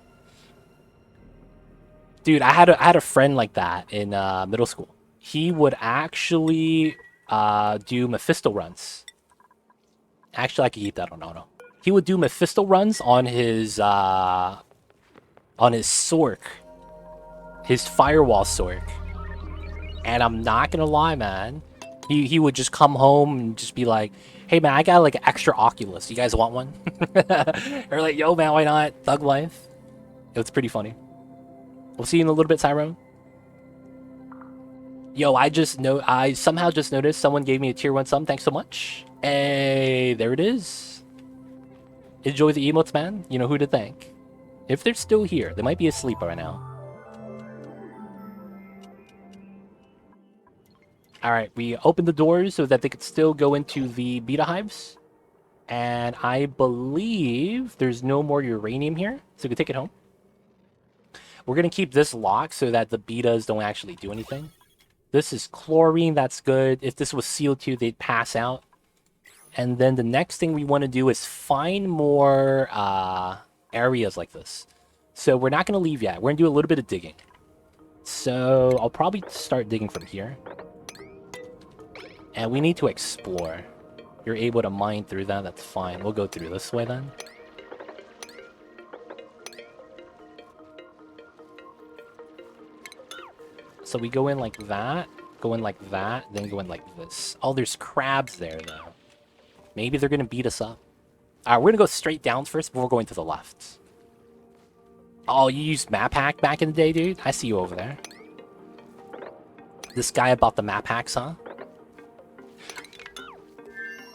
Dude, I had a friend like that in middle school. He would actually do Mephisto runs. Actually, I could keep that on auto. He would do Mephisto runs on his Sork. His Firewall Sork. And I'm not gonna lie, man. He would just come home and just be like, hey man, I got like an extra Oculus. You guys want one? Or like, yo man, why not? Thug life. It was pretty funny. We'll see you in a little bit, Tyrone. Yo, I somehow just noticed someone gave me a tier 1 sub. Thanks so much. Hey, there it is. Enjoy the emotes, man. You know who to thank. If they're still here, they might be asleep right now. Alright, we opened the doors so that they could still go into the beta hives. And I believe there's no more uranium here, so we can take it home. We're going to keep this locked so that the betas don't actually do anything. This is chlorine, that's good. If this was CO2, they'd pass out. And then the next thing we want to do is find more areas like this. So we're not going to leave yet. We're going to do a little bit of digging. So I'll probably start digging from here. And we need to explore. You're able to mine through that, that's fine. We'll go through this way then. So we go in like that, go in like that, then go in like this. Oh, there's crabs there though. Maybe they're gonna beat us up. Alright, we're gonna go straight down first before going to the left. Oh, you used map hack back in the day, dude? I see you over there. This guy about the map hacks, huh?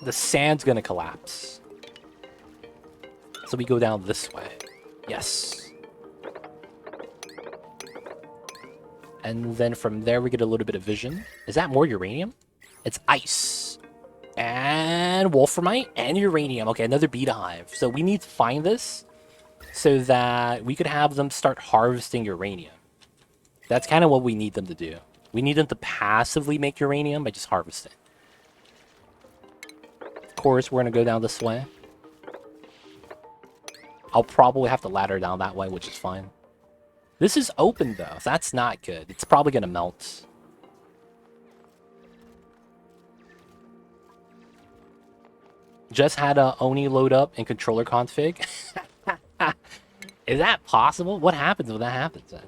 The sand's gonna collapse. So we go down this way. Yes. And then from there we get a little bit of vision. Is that more uranium? It's ice. And wolframite and uranium. Okay, another beta hive. So we need to find this so that we could have them start harvesting uranium. That's kind of what we need them to do. We need them to passively make uranium by just harvesting. Of course, we're going to go down this way. I'll probably have to ladder down that way, which is fine. This is open, though. That's not good. It's probably going to melt. Just had a Oni load up in controller config. Is that possible? What happens when that happens, then?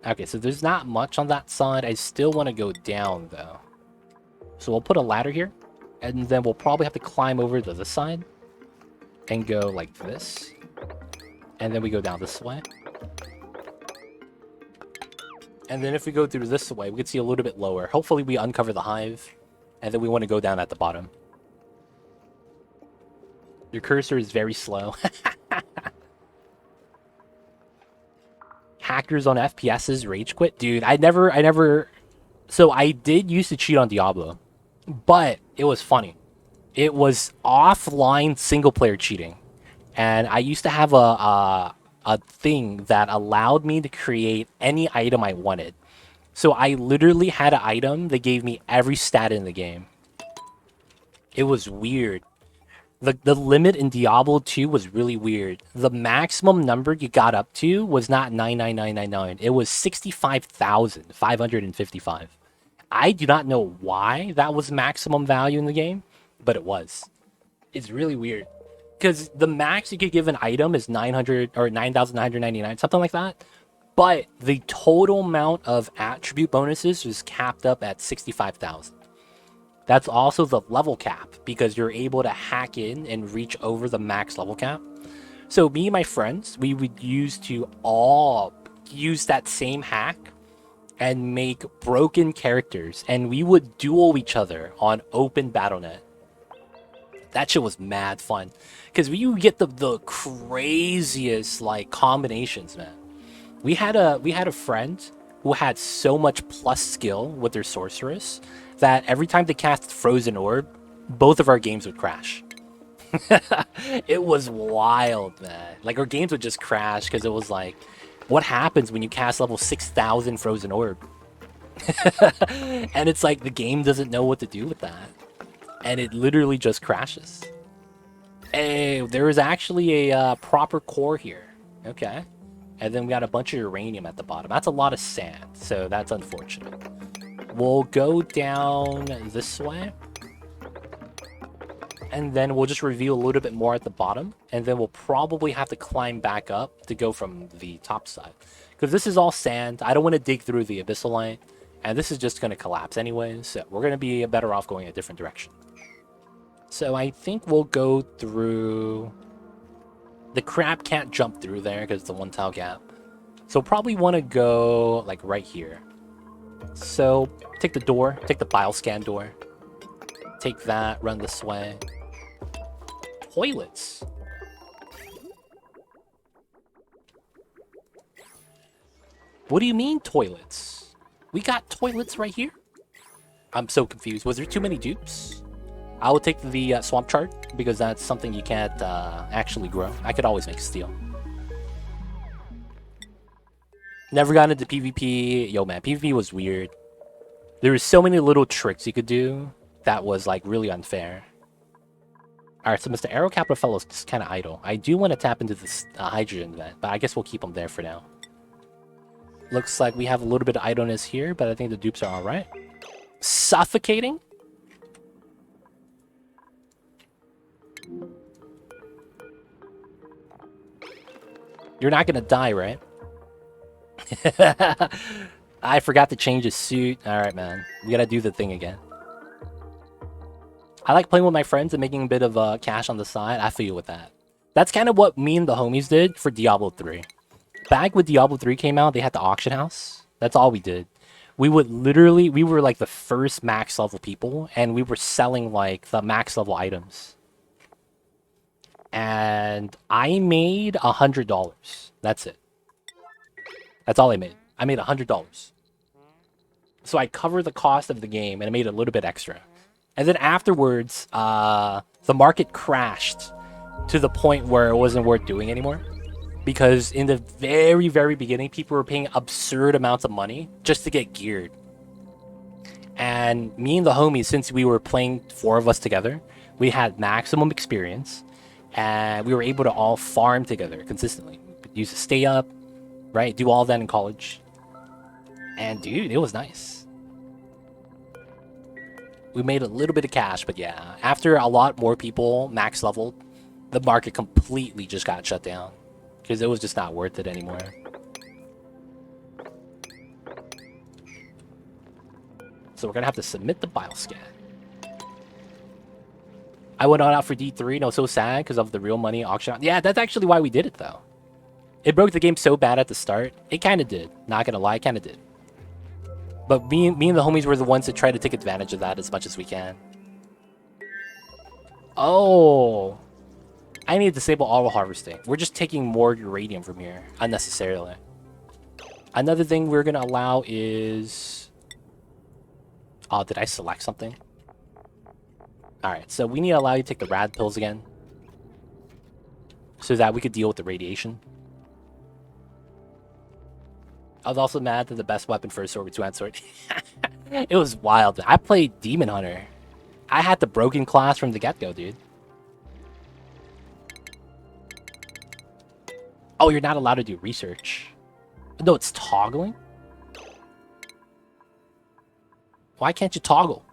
Okay, so there's not much on that side. I still want to go down, though. So we'll put a ladder here. And then we'll probably have to climb over to this side. And go like this. And then we go down this way. And then if we go through this way, we can see a little bit lower. Hopefully we uncover the hive. And then we want to go down at the bottom. Your cursor is very slow. Hackers on FPS's rage quit? Dude, I never... So I did used to cheat on Diablo. But it was funny. It was offline single-player cheating. And I used to have a thing that allowed me to create any item I wanted. So I literally had an item that gave me every stat in the game. It was weird. The limit in Diablo 2 was really weird. The maximum number you got up to was not 99999. It was 65,555. I do not know why that was maximum value in the game, but it was. It's really weird. Because the max you could give an item is 900 or 9,999, something like that. But the total amount of attribute bonuses was capped up at 65,000. That's also the level cap, because you're able to hack in and reach over the max level cap. So me and my friends, we would use to all use that same hack and make broken characters, and we would duel each other on open BattleNet. That shit was mad fun, because you get the craziest like combinations, man. We had a friend who had so much plus skill with their sorceress that every time they cast Frozen Orb, both of our games would crash. It was wild, man. Like, our games would just crash because it was like, what happens when you cast level 6,000 Frozen Orb? And it's like, the game doesn't know what to do with that. And it literally just crashes. Hey, there is actually a proper core here. Okay. And then we got a bunch of uranium at the bottom. That's a lot of sand, so that's unfortunate. We'll go down this way. And then we'll just reveal a little bit more at the bottom. And then we'll probably have to climb back up to go from the top side. Because this is all sand. I don't want to dig through the abyssalite. And this is just going to collapse anyways. So we're going to be better off going a different direction. So I think we'll go through... The crab can't jump through there because it's a one tile gap. So probably want to go like right here. So take the door, take the bioscan door. Take that, run this way. Toilets. What do you mean toilets? We got toilets right here? I'm so confused. Was there too many dupes? I will take the swamp chart because that's something you can't actually grow. I could always make steel. Never got into PvP. Yo, man, PvP was weird. There were so many little tricks you could do that was like really unfair. Alright, so Mr. Arrow Capital Fellow is just kind of idle. I do want to tap into this hydrogen vent, but I guess we'll keep him there for now. Looks like we have a little bit of idleness here, but I think the dupes are alright. Suffocating? You're not gonna die, right? I forgot to change his suit. Alright, man. We gotta do the thing again. I like playing with my friends and making a bit of cash on the side. I feel you with that. That's kind of what me and the homies did for Diablo 3. Back when Diablo 3 came out, they had the auction house. That's all we did. We would literally... We were like the first max level people, and we were selling like the max level items. And I made $100. That's it. That's all I made. I made $100. So I covered the cost of the game, and I made a little bit extra. And then afterwards, the market crashed to the point where it wasn't worth doing anymore. Because in the very, very beginning, people were paying absurd amounts of money just to get geared. And me and the homies, since we were playing 4 of us together, we had maximum experience. And we were able to all farm together consistently. We used to stay up, right? Do all that in college. And dude, it was nice. We made a little bit of cash, but yeah, after a lot more people max leveled, the market completely just got shut down because it was just not worth it anymore. So we're gonna have to submit the bioscan. I went on out for D3, no, so sad because of the real money auction. Yeah, that's actually why we did it though. It broke the game so bad at the start. It kind of did. Not gonna lie, kind of did. But me and the homies were the ones that try to take advantage of that as much as we can. Oh, I need to disable auto harvesting. We're just taking more uranium from here unnecessarily. Another thing we're gonna allow is... Oh, did I select something? Alright, so we need to allow you to take the rad pills again. So that we could deal with the radiation. I was also mad that the best weapon for a sword was two-hand sword. It was wild. I played Demon Hunter. I had the broken class from the get-go, dude. Oh, you're not allowed to do research. No, it's toggling? Why can't you toggle?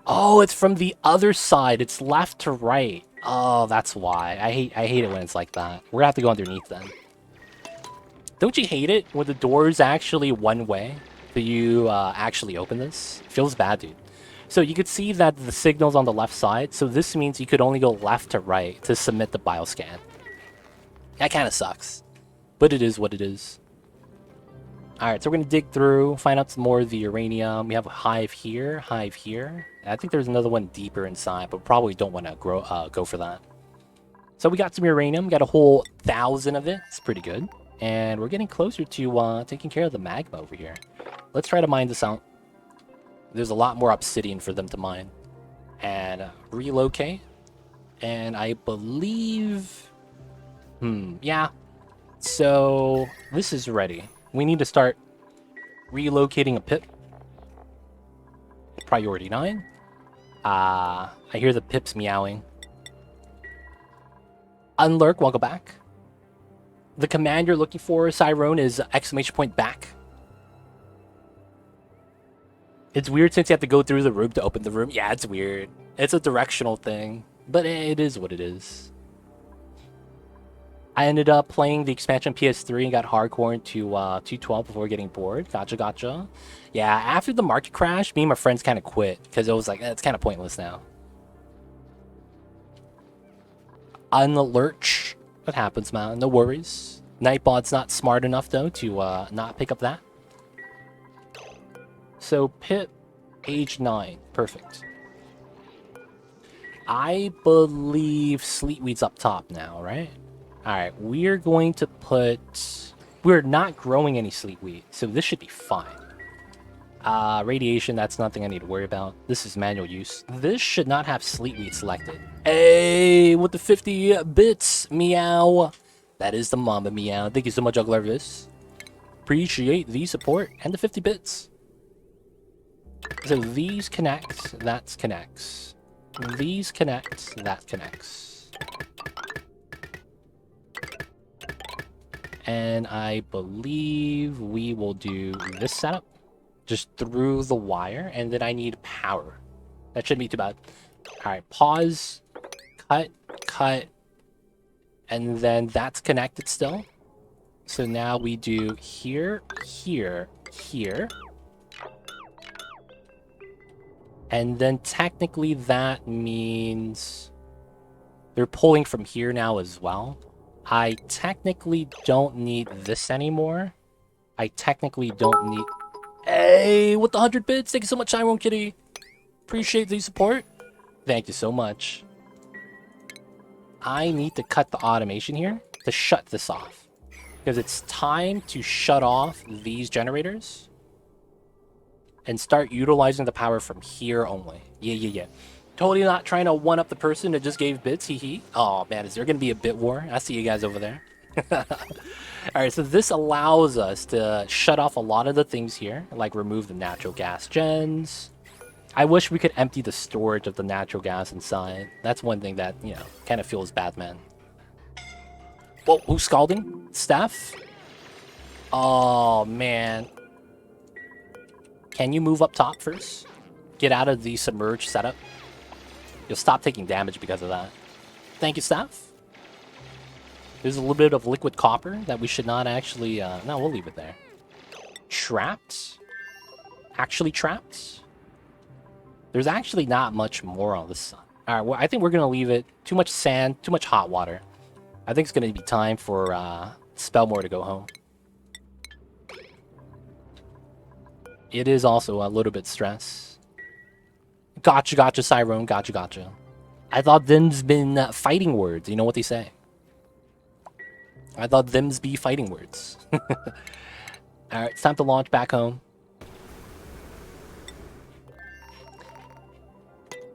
Oh, it's from the other side. It's left to right. Oh, that's why. I hate it when it's like that. We're gonna have to go underneath then. Don't you hate it when the door is actually one way that you actually open this? Feels bad, dude. So you could see that the signal's on the left side. So this means you could only go left to right to submit the bioscan. That kind of sucks. But it is what it is. Alright, so we're going to dig through, find out some more of the uranium. We have a hive here, hive here. I think there's another one deeper inside, but probably don't want to go for that. So we got some uranium, got a whole 1,000 of it. It's pretty good. And we're getting closer to taking care of the magma over here. Let's try to mine this out. There's a lot more obsidian for them to mine. And relocate. And I believe... yeah. So this is ready. We need to start relocating a pit. Priority 9. I hear the pips meowing. Unlurk, welcome back. The command you're looking for, Cyrone, is !back. It's weird since you have to go through the room to open the room. Yeah, it's weird. It's a directional thing, but it is what it is. I ended up playing the expansion PS3 and got hardcore into 212 before getting bored. Gotcha. Yeah, after the market crash, me and my friends kind of quit because it was like, it's kind of pointless now. Unlurch. That happens, man. No worries. Nightbot's not smart enough, though, to not pick up that. So, Pip, age 9. Perfect. I believe Sleetweed's up top now, right? Alright, we're going to put... We're not growing any Sleetweed, so this should be fine. Radiation, that's nothing I need to worry about. This is manual use. This should not have Sleetweed selected. Hey, with the 50 bits, meow. That is the Mamba meow. Thank you so much, Uglarvis. Appreciate the support and the 50 bits. So these connect, that connects. These connect, that connects. And I believe we will do this setup. Just through the wire, and then I need power. That shouldn't be too bad. Alright, pause, cut, and then that's connected still. So now we do here, here, here. And then technically that means they're pulling from here now as well. I technically don't need this anymore. I technically don't need... Hey, with the 100 bits, thank you so much, Tyrone Kitty. Appreciate the support. Thank you so much. I need to cut the automation here to shut this off. Because it's time to shut off these generators. And start utilizing the power from here only. Yeah. Totally not trying to one-up the person that just gave bits, hee. Oh man, is there going to be a bit war? I see you guys over there. Alright, so this allows us to shut off a lot of the things here, like remove the natural gas gens. I wish we could empty the storage of the natural gas inside. That's one thing that, you know, kind of feels bad, man. Whoa, who's scalding? Steph? Oh, man. Can you move up top first? Get out of the submerged setup. You'll stop taking damage because of that. Thank you, Steph. There's a little bit of liquid copper that we should not actually... no, we'll leave it there. Trapped? Actually trapped? There's actually not much more on this side. Alright, well, I think we're going to leave it. Too much sand, too much hot water. I think it's going to be time for Spellmore to go home. It is also a little bit stress. Gotcha, gotcha, Cyrone. Gotcha, gotcha. I thought them's been fighting words. You know what they say. I thought them's be fighting words. Alright, it's time to launch back home.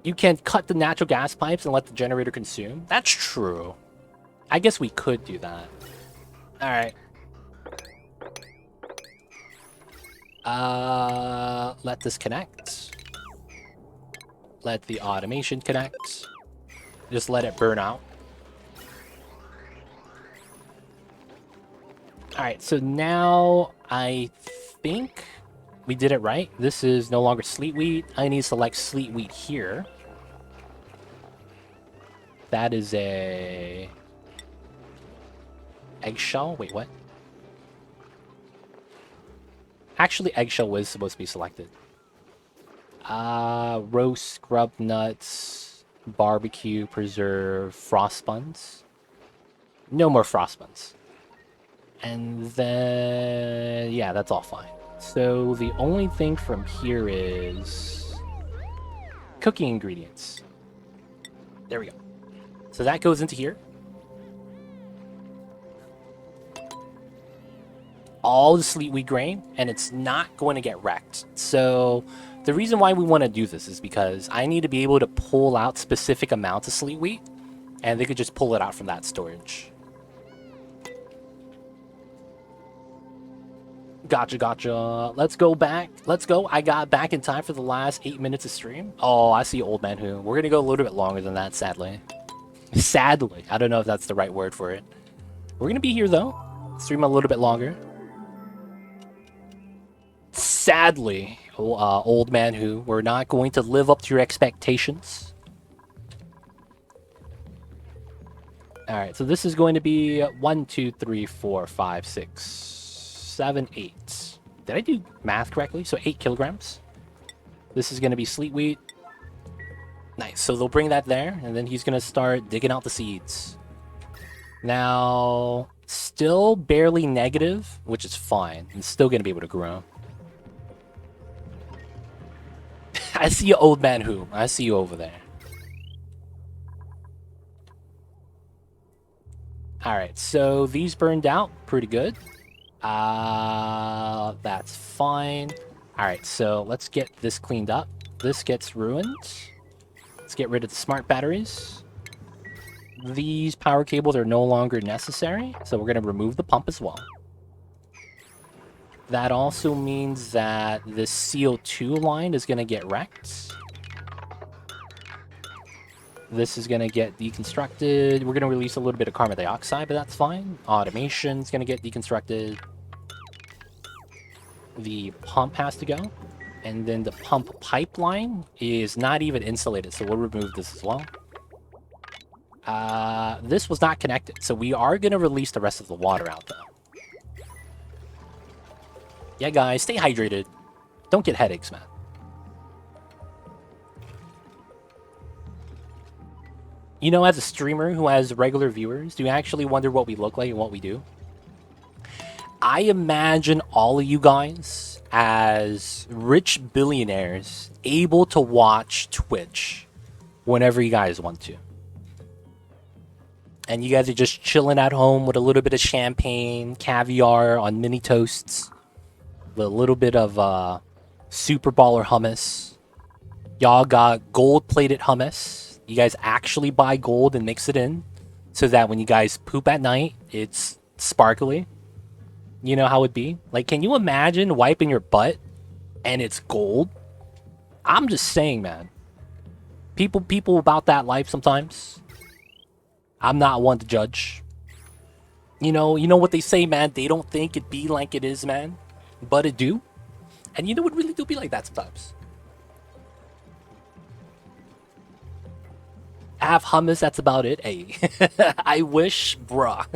You can cut the natural gas pipes and let the generator consume. That's true. I guess we could do that. Alright. Let this connect. Let the automation connect. Just let it burn out. Alright, so now I think we did it right. This is no longer Sleet Wheat. I need to select Sleet Wheat here. That is a... eggshell? Wait, what? Actually, eggshell was supposed to be selected. Roast, scrub nuts, barbecue, preserve, frost buns. No more frost buns. And then... yeah, that's all fine. So the only thing from here is... cooking ingredients. There we go. So that goes into here. All the Sleet Wheat grain, and it's not going to get wrecked. So the reason why we want to do this is because I need to be able to pull out specific amounts of Sleet Wheat, and they could just pull it out from that storage. Gotcha, gotcha. Let's go back. Let's go. I got back in time for the last 8 minutes of stream. Oh, I see Old Man Who. We're going to go a little bit longer than that, sadly. Sadly. I don't know if that's the right word for it. We're going to be here, though. Stream a little bit longer. Sadly, Old Man Who, we're not going to live up to your expectations. Alright, so this is going to be 1, 2, 3, 4, 5, 6, 7, 8. Did I do math correctly? So 8 kilograms. This is going to be Sleet Wheat. Nice, so they'll bring that there, and then he's going to start digging out the seeds. Now, still barely negative, which is fine. It's still going to be able to grow. I see you, Old Man Who. I see you over there. Alright, so these burned out. Pretty good. That's fine. Alright, so let's get this cleaned up. This gets ruined. Let's get rid of the smart batteries. These power cables are no longer necessary, so we're going to remove the pump as well. That also means that this CO2 line is going to get wrecked. This is going to get deconstructed. We're going to release a little bit of carbon dioxide, but that's fine. Automation is going to get deconstructed. The pump has to go. And then the pump pipeline is not even insulated, so we'll remove this as well. This was not connected, so we are going to release the rest of the water out, though. Yeah, guys, stay hydrated. Don't get headaches, man. You know, as a streamer who has regular viewers, do you actually wonder what we look like and what we do? I imagine all of you guys as rich billionaires able to watch Twitch whenever you guys want to. And you guys are just chilling at home with a little bit of champagne, caviar on mini toasts, with a little bit of Super Baller hummus. Y'all got gold-plated hummus. You guys actually buy gold and mix it in so that when you guys poop at night, it's sparkly. You know how it'd be? Like, can you imagine wiping your butt and it's gold? I'm just saying, man. People about that life sometimes. I'm not one to judge. You know what they say, man. They don't think it be like it is, man, but it do. And you know it really do be like that sometimes. Have hummus, that's about it. Hey, I wish, bruh.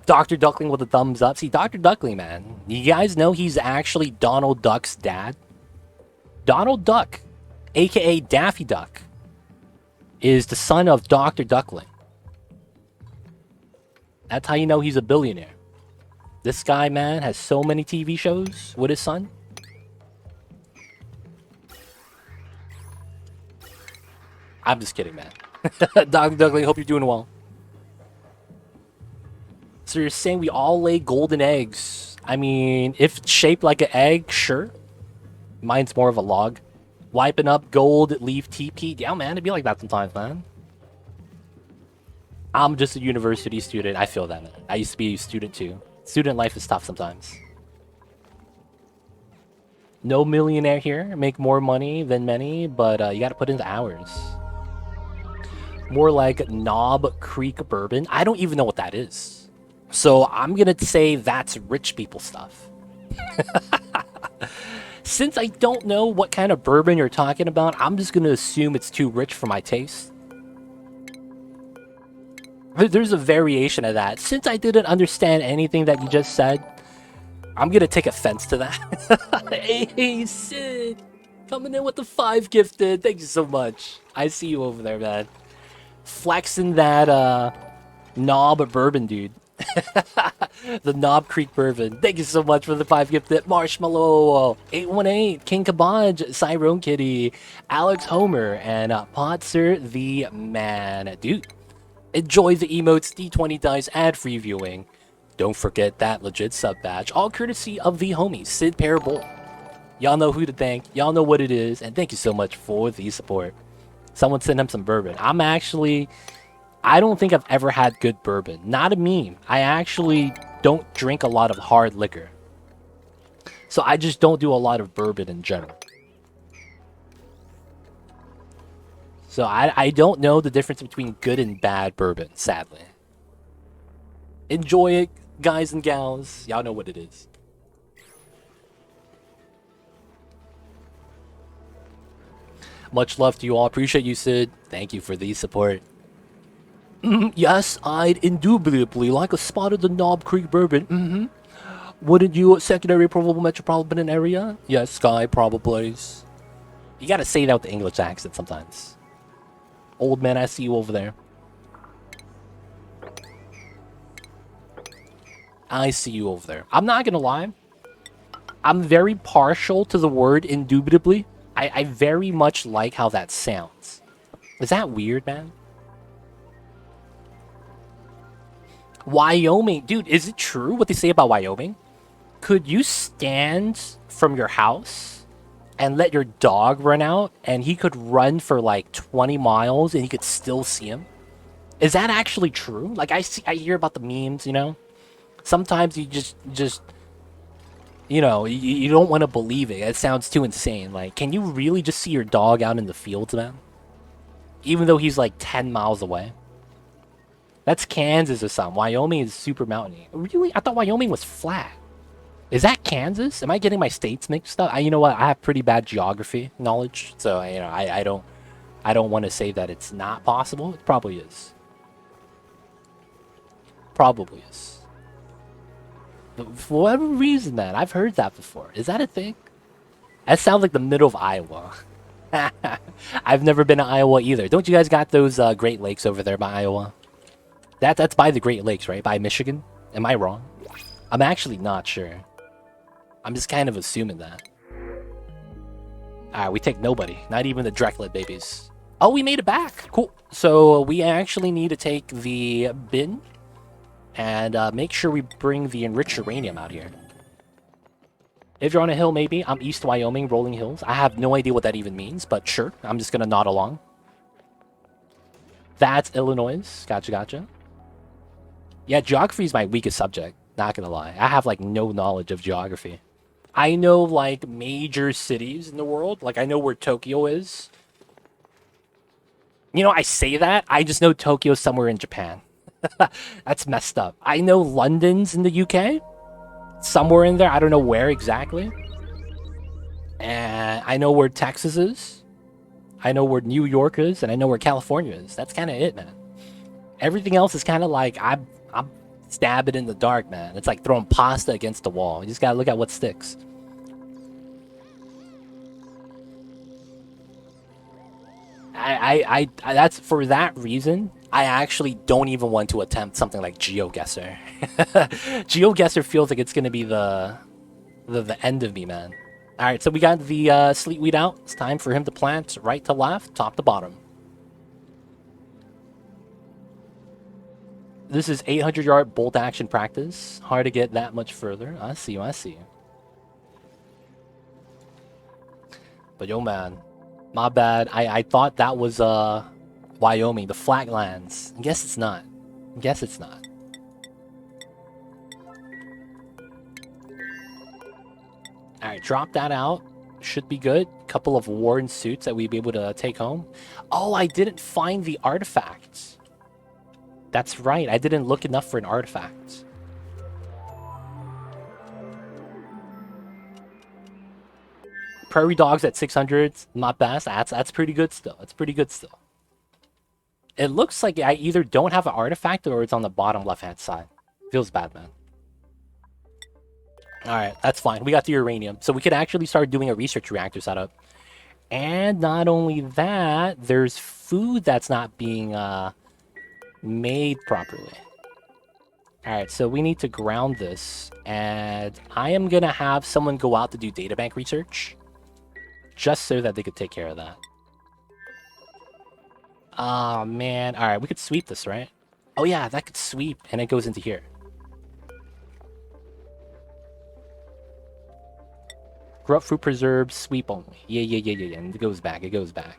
Dr. Duckling with a thumbs up. See, Dr. Duckling, man, you guys know he's actually Donald Duck's dad? Donald Duck, aka Daffy Duck, is the son of Dr. Duckling. That's how you know he's a billionaire. This guy, man, has so many TV shows with his son. I'm just kidding, man. Dr. Duckling, hope you're doing well. So you're saying we all lay golden eggs? I mean, if it's shaped like an egg, sure. Mine's more of a log. Wiping up gold, leaf TP. Yeah, man, it'd be like that sometimes, man. I'm just a university student. I feel that, man. I used to be a student too. Student life is tough sometimes. No millionaire here. Make more money than many, but you gotta put in the hours. More like Knob Creek Bourbon. I don't even know what that is. So I'm gonna say that's rich people stuff. Since I don't know what kind of bourbon you're talking about, I'm just gonna assume it's too rich for my taste. There's a variation of that. Since I didn't understand anything that you just said, I'm gonna take offense to that. Hey, Sid! Coming in with the 5 gifted. Thank you so much. I see you over there, man. Flexing that, Knob Bourbon, dude. The Knob Creek Bourbon. Thank you so much for the 5 gifted. Marshmallow, 818, King Kabaj, Cyrone Kitty, Alex Homer, and Potser the Man. Dude, enjoy the emotes, D20 dice, ad-free viewing. Don't forget that legit sub badge, all courtesy of the homies, Sid Parable. Y'all know who to thank, y'all know what it is, and thank you so much for the support. Someone send him some bourbon. I don't think I've ever had good bourbon. Not a meme. I actually don't drink a lot of hard liquor. So I just don't do a lot of bourbon in general. So I don't know the difference between good and bad bourbon, sadly. Enjoy it, guys and gals. Y'all know what it is. Much love to you all. Appreciate you, Sid. Thank you for the support. Yes, I'd indubitably like a spot of the Knob Creek Bourbon. Wouldn't you? Secondary probable metropolitan area? Yes, Sky probably. You gotta say that with the English accent sometimes. Old man, I see you over there. I see you over there. I'm not gonna lie. I'm very partial to the word indubitably. I very much like how that sounds. Is that weird, man? Wyoming. Dude, is it true what they say about Wyoming? Could you stand from your house and let your dog run out and he could run for like 20 miles and you could still see him? Is that actually true? Like I hear about the memes, you know? Sometimes you just you know, you don't want to believe it. It sounds too insane. Like, can you really just see your dog out in the fields, man? Even though he's like 10 miles away. That's Kansas or something. Wyoming is super mountainy. Really? I thought Wyoming was flat. Is that Kansas? Am I getting my states mixed up? You know what? I have pretty bad geography knowledge, so you know, I don't want to say that it's not possible. It probably is. Probably is. But for whatever reason, man, I've heard that before. Is that a thing? That sounds like the middle of Iowa. I've never been to Iowa either. Don't you guys got those Great Lakes over there by Iowa? That's by the Great Lakes, right? By Michigan? Am I wrong? I'm actually not sure. I'm just kind of assuming that. Alright, we take nobody. Not even the Drecklet babies. Oh, we made it back. Cool. So we actually need to take the bin and make sure we bring the enriched uranium out here. If you're on a hill, maybe. I'm East Wyoming, Rolling Hills. I have no idea what that even means, but sure. I'm just going to nod along. That's Illinois. Gotcha, gotcha. Yeah, geography is my weakest subject. Not going to lie. I have, like, no knowledge of geography. I know, like, major cities in the world. Like, I know where Tokyo is. You know, I say that. I just know Tokyo's somewhere in Japan. That's messed up. I know London's in the UK. Somewhere in there. I don't know where exactly. And I know where Texas is. I know where New York is. And I know where California is. That's kind of it, man. Everything else is kind of like I'm stabbing in the dark, man. It's like throwing pasta against the wall. You just gotta look at what sticks. That's for that reason. I actually don't even want to attempt something like GeoGuessr. GeoGuessr feels like it's gonna be the end of me, man. All right, so we got the Sleet weed out. It's time for him to plant right to left, top to bottom. This is 800-yard bolt action practice. Hard to get that much further. I see you. I see you. But yo, man, my bad. I thought that was Wyoming, the Flatlands. I guess it's not. I guess it's not. All right, drop that out. Should be good. Couple of worn suits that we'd be able to take home. Oh, I didn't find the artifacts. That's right. I didn't look enough for an artifact. Prairie dogs at 600. Not bad. That's pretty good still. That's pretty good still. It looks like I either don't have an artifact or it's on the bottom left-hand side. Feels bad, man. Alright, that's fine. We got the uranium. So we could actually start doing a research reactor setup. And not only that, there's food that's not being made properly. Alright, so we need to ground this. And I am going to have someone go out to do databank research. Just so that they could take care of that. Oh, man. Alright, we could sweep this, right? Oh, yeah, that could sweep. And it goes into here. Grow up fruit preserves, sweep only. Yeah. And it goes back. It goes back.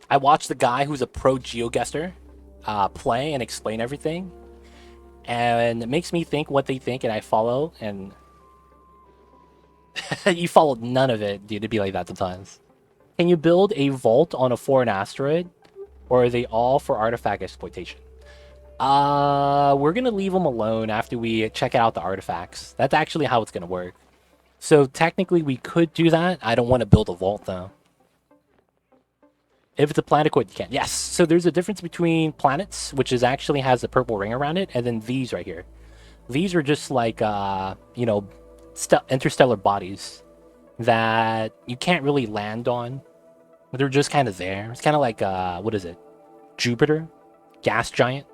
I watched the guy who's a pro GeoGuessr play and explain everything. And it makes me think what they think, and I follow. And you followed none of it, dude. It'd be like that sometimes. Can you build a vault on a foreign asteroid? Or are they all for artifact exploitation? We're gonna leave them alone after we check out the artifacts. That's actually how it's gonna work. So technically we could do that. I don't want to build a vault though. If it's a planetoid, you can. Yes. So there's a difference between planets, which is actually has a purple ring around it, and then these right here. These are just like you know, interstellar bodies that you can't really land on. But they're just kind of there. It's kind of like what is it? Jupiter, gas giant.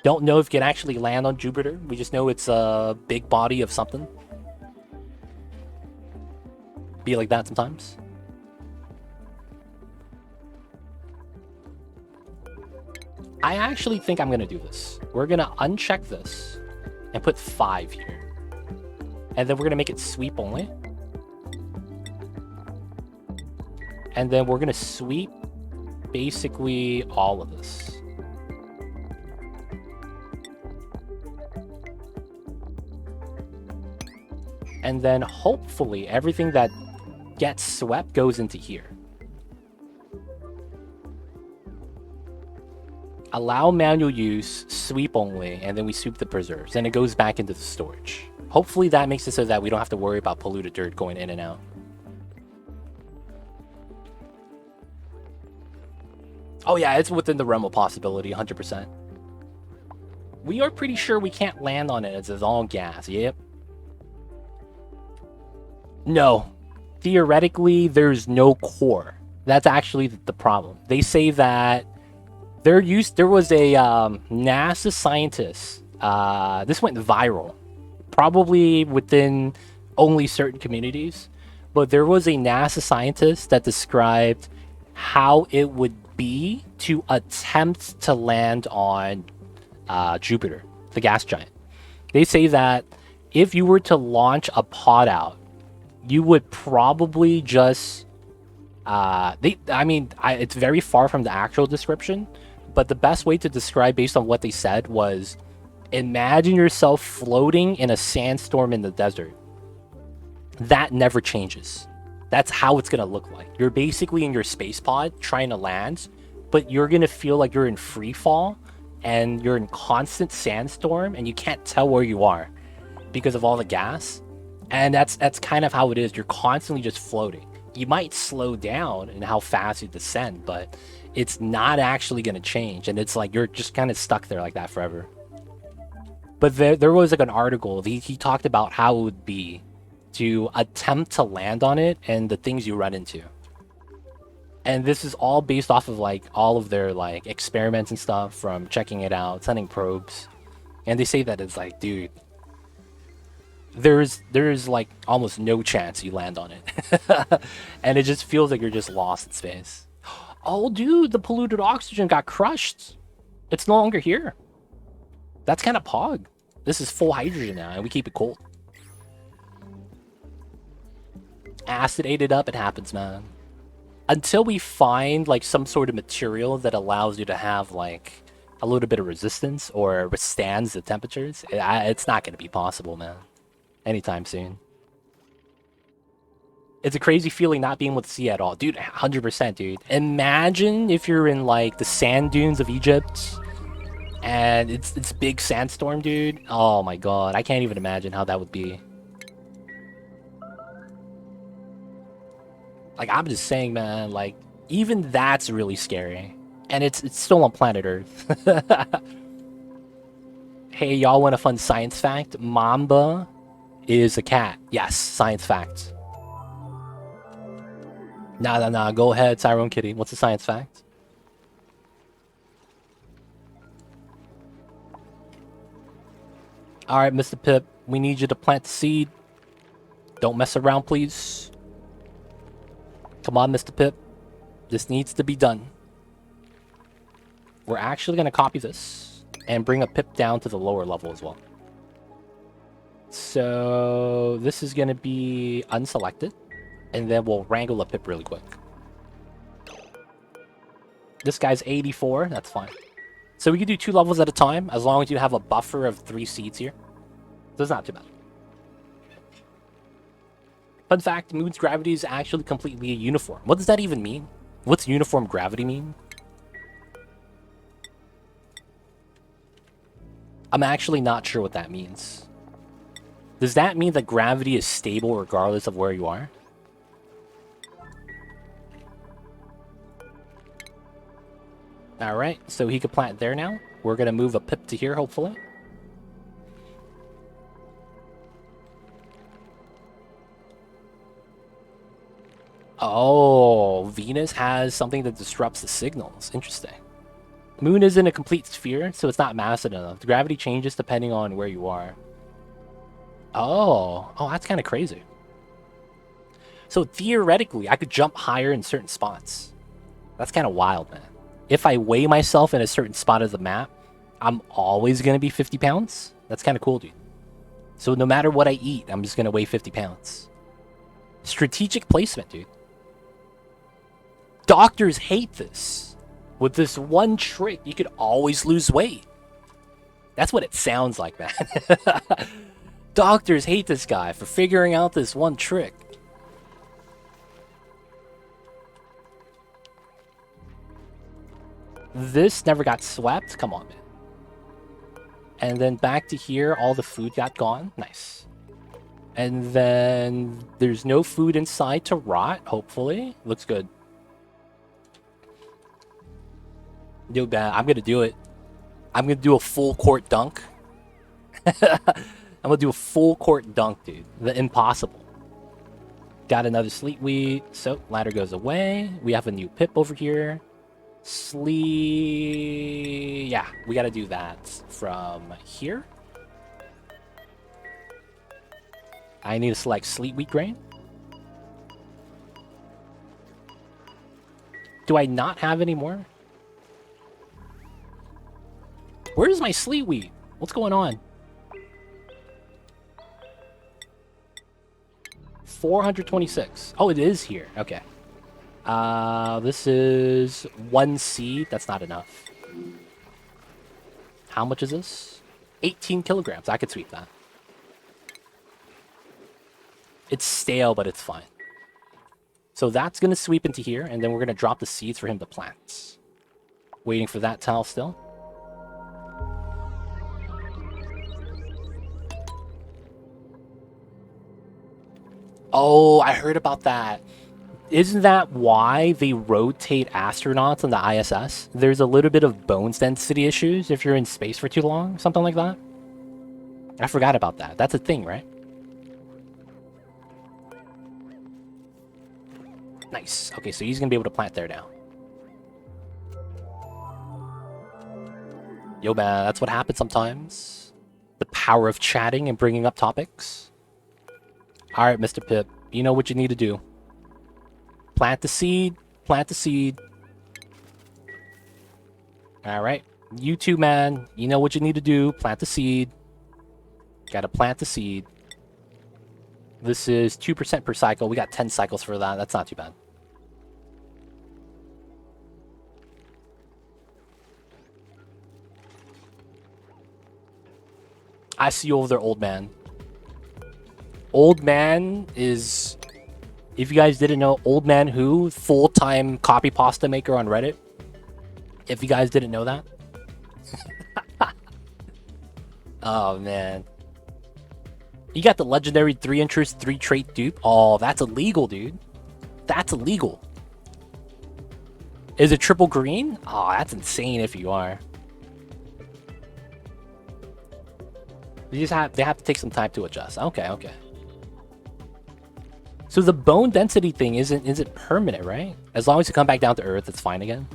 Don't know if you can actually land on Jupiter. We just know it's a big body of something. Be like that sometimes. I actually think I'm going to do this. We're going to uncheck this and put 5 here. And then we're going to make it sweep only. And then we're going to sweep basically all of this. And then hopefully everything that gets swept goes into here. Allow manual use, sweep only, and then we sweep the preserves. And it goes back into the storage. Hopefully that makes it so that we don't have to worry about polluted dirt going in and out. Oh yeah, it's within the realm of possibility, 100%. We are pretty sure we can't land on it as it's all gas, yep. No. Theoretically, there's no core. That's actually the problem. They say that there was a NASA scientist. This went viral, probably within only certain communities, but there was a NASA scientist that described how it would be to attempt to land on Jupiter, the gas giant. They say that if you were to launch a pod out, you would probably just it's very far from the actual description, but the best way to describe based on what they said was, imagine yourself floating in a sandstorm in the desert. That never changes. That's how it's gonna look like. You're basically in your space pod trying to land, but you're gonna feel like you're in free fall and you're in constant sandstorm and you can't tell where you are because of all the gas. And that's kind of how it is. You're constantly just floating. You might slow down in how fast you descend, but it's not actually going to change. And it's like you're just kind of stuck there like that forever. But there was like an article. He talked about how it would be to attempt to land on it and the things you run into. And this is all based off of like all of their like experiments and stuff from checking it out, sending probes. And they say that it's like, dude, there's like almost no chance you land on it. And it just feels like you're just lost in space. Oh, dude, the polluted oxygen got crushed. It's no longer here. That's kind of pog. This is full hydrogen now, and we keep it cold. Acid ate it up, it happens, man. Until we find like some sort of material that allows you to have like a little bit of resistance or withstands the temperatures, it's not going to be possible, man. Anytime soon. It's a crazy feeling not being able to see at all. Dude, 100%, dude. Imagine if you're in, like, the sand dunes of Egypt, and it's big sandstorm, dude. Oh, my God. I can't even imagine how that would be. Like, I'm just saying, man, like, even that's really scary. And it's still on planet Earth. Hey, y'all want a fun science fact? Mamba is a cat. Yes, science fact. Nah. Go ahead, Tyrone Kitty. What's the science fact? Alright, Mr. Pip. We need you to plant the seed. Don't mess around, please. Come on, Mr. Pip. This needs to be done. We're actually going to copy this and bring a Pip down to the lower level as well. So this is going to be unselected, and then we'll wrangle a Pip really quick. This guy's 84, that's fine. So we can do 2 levels at a time, as long as you have a buffer of 3 seeds here. So it's not too bad. Fun fact, Moon's gravity is actually completely uniform. What does that even mean? What's uniform gravity mean? I'm actually not sure what that means. Does that mean that gravity is stable regardless of where you are? Alright, so he could plant there now. We're going to move a Pip to here, hopefully. Oh, Venus has something that disrupts the signals. Interesting. Moon isn't a complete sphere, so it's not massive enough. The gravity changes depending on where you are. Oh, that's kind of crazy. So theoretically, I could jump higher in certain spots. That's kind of wild, man. If I weigh myself in a certain spot of the map, I'm always going to be 50 pounds. That's kind of cool, dude. So no matter what I eat, I'm just going to weigh 50 pounds. Strategic placement, dude. Doctors hate this. With this one trick, you could always lose weight. That's what it sounds like, man. Doctors hate this guy for figuring out this one trick. This never got swept. Come on, man. And then back to here, all the food got gone. Nice. And then there's no food inside to rot, hopefully. Looks good. Dude, man, I'm going to do it. I'm going to do a full court dunk. I'm going to do a full court dunk, dude. The impossible. Got another Sleet Weed. So, ladder goes away. We have a new Pip over here. Sleet... Yeah, we got to do that from here. I need to select Sleet Wheat Grain. Do I not have any more? Where's my Sleet Wheat? What's going on? 426. Oh, it is here. Okay. This is 1 seed. That's not enough. How much is this? 18 kilograms. I could sweep that. It's stale, but it's fine. So that's going to sweep into here, and then we're going to drop the seeds for him to plant. Waiting for that tile still. Oh, I heard about that. Isn't that why they rotate astronauts on the ISS? There's a little bit of bones density issues if you're in space for too long, something like that. I forgot about that. That's a thing, right? Nice. Okay, so he's gonna be able to plant there now. Yo, man, that's what happens sometimes. The power of chatting and bringing up topics. All right, Mr. Pip, you know what you need to do. Plant the seed. Plant the seed. All right. You too, man. You know what you need to do. Plant the seed. Gotta plant the seed. This is 2% per cycle. We got 10 cycles for that. That's not too bad. I see you over there, old man. Old man is, if you guys didn't know, Old Man Who, full-time copy pasta maker on Reddit. If you guys didn't know that. Oh, man. You got the legendary 3 interest, 3 trait dupe. Oh, that's illegal, dude. That's illegal. Is it triple green? Oh, that's insane if you are. They have to take some time to adjust. Okay, okay. So the bone density thing isn't permanent, right? As long as you come back down to Earth, it's fine again.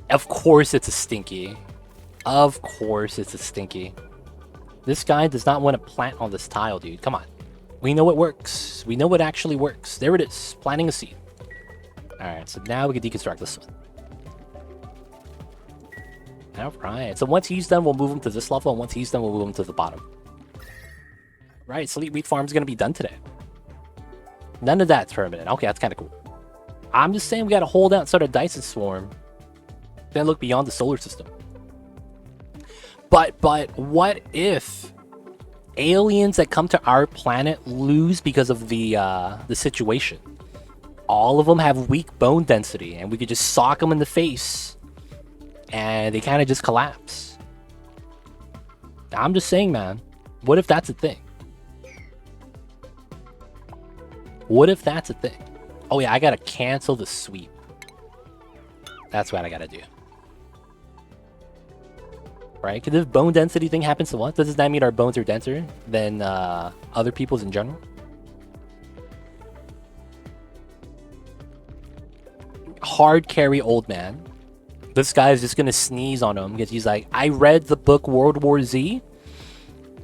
Of course it's a stinky. Of course it's a stinky. This guy does not want to plant on this tile, dude. Come on. We know it works. We know what actually works. There it is. Planting a seed. Alright, so now we can deconstruct this one. Alright, so once he's done, we'll move him to this level, and once he's done, we'll move him to the bottom. Right, Sleet Wheat Farm's gonna be done today. None of that's permanent. Okay, that's kind of cool. I'm just saying we gotta hold out sort of Dyson Swarm. Then look beyond the solar system. But what if aliens that come to our planet lose because of the situation? All of them have weak bone density, and we could just sock them in the face, and they kind of just collapse. I'm just saying, man. What if that's a thing? What if that's a thing? Oh yeah, I gotta cancel the sweep. That's what I gotta do. Right? Because if bone density thing happens to us, does that mean our bones are denser than other people's in general? Hard carry old man. This guy is just gonna sneeze on him because he's like, I read the book World War Z,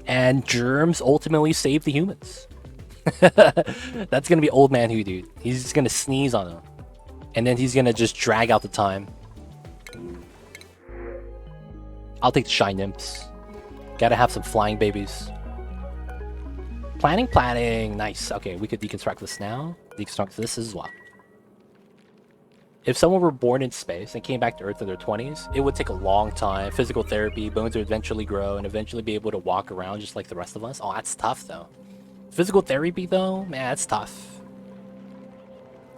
and germs ultimately saved the humans. That's gonna be Old Man Who, dude. He's just gonna sneeze on him, and then he's gonna just drag out the time. I'll take the Shy Nymphs. Gotta have some flying babies. Planning. Nice. Okay, we could deconstruct this now. Deconstruct this as well. If someone were born in space and came back to Earth in their 20s, it would take a long time. Physical therapy, bones would eventually grow, and eventually be able to walk around just like the rest of us. Oh, that's tough, though. Physical therapy, though? Man, that's tough.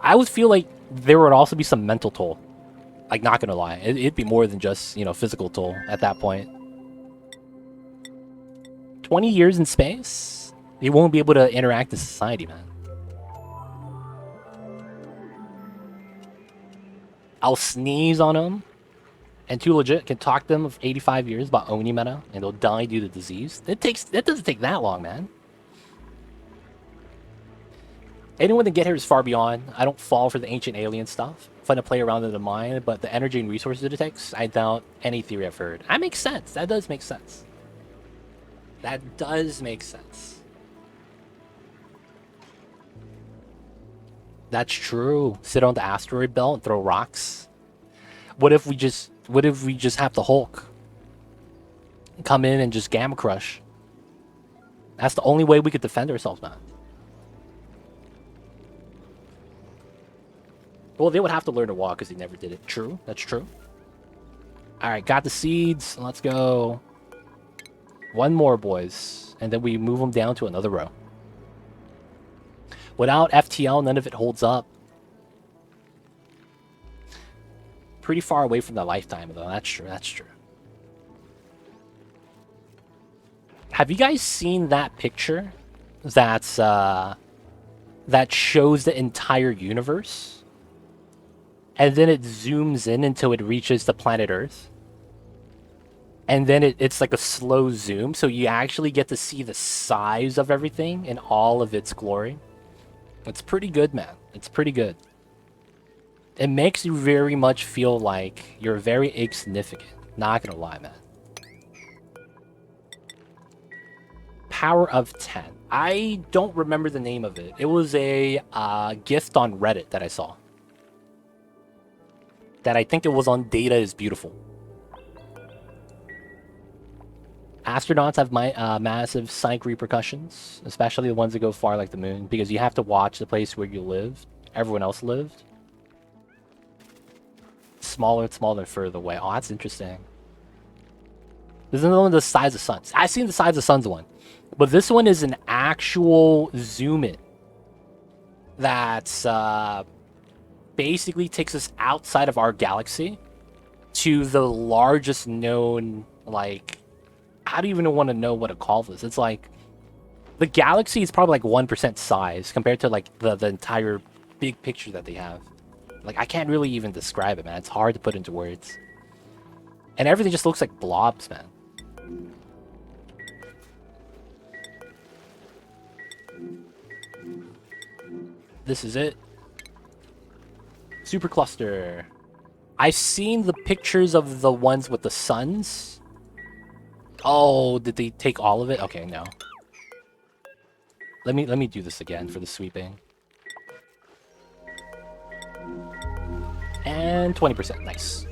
I would feel like there would also be some mental toll. Like, not gonna lie. It'd be more than just, you know, physical toll at that point. 20 years in space? You won't be able to interact in society, man. I'll sneeze on them, and Too Legit can talk to them of 85 years about Oni meta, and they'll die due to disease. It doesn't take that long, man. Anyone that get here is far beyond. I don't fall for the ancient alien stuff. Fun to play around in the mind, but the energy and resources it takes, I doubt any theory I've heard. That makes sense. That does make sense. That does make sense. That's true. Sit on the asteroid belt and throw rocks. What if we just have the Hulk come in and just Gamma Crush? That's the only way we could defend ourselves, man. Well, they would have to learn to walk because they never did it. True. That's true. Alright, got the seeds. Let's go. One more, boys. And then we move them down to another row. Without FTL, none of it holds up. pretty far away from the lifetime, though. That's true. That's true. Have you guys seen that picture? That's that shows the entire universe, and then it zooms in until it reaches the planet Earth, and then it's like a slow zoom, so you actually get to see the size of everything in all of its glory. It's pretty good, man. It's pretty good. It makes you very much feel like you're very insignificant. Not gonna lie, man. Power of 10. I don't remember the name of it. It was a gift on Reddit that I saw. That I think it was on Data is Beautiful. Astronauts have massive psych repercussions, especially the ones that go far like the moon, because you have to watch the place where you lived. Everyone else lived. Smaller and smaller further away. Oh, that's interesting. There's another one the size of suns. I've seen the size of suns one. But this one is an actual zoom in. That's basically takes us outside of our galaxy to the largest known, like, I don't even want to know what to call this. It's like, the galaxy is probably like 1% size compared to like the entire big picture that they have. Like, I can't really even describe it, man. It's hard to put into words. And everything just looks like blobs, man. This is it. Supercluster. I've seen the pictures of the ones with the suns. Oh, did they take all of it? Okay, no. Let me do this again for the sweeping. And 20%. Nice.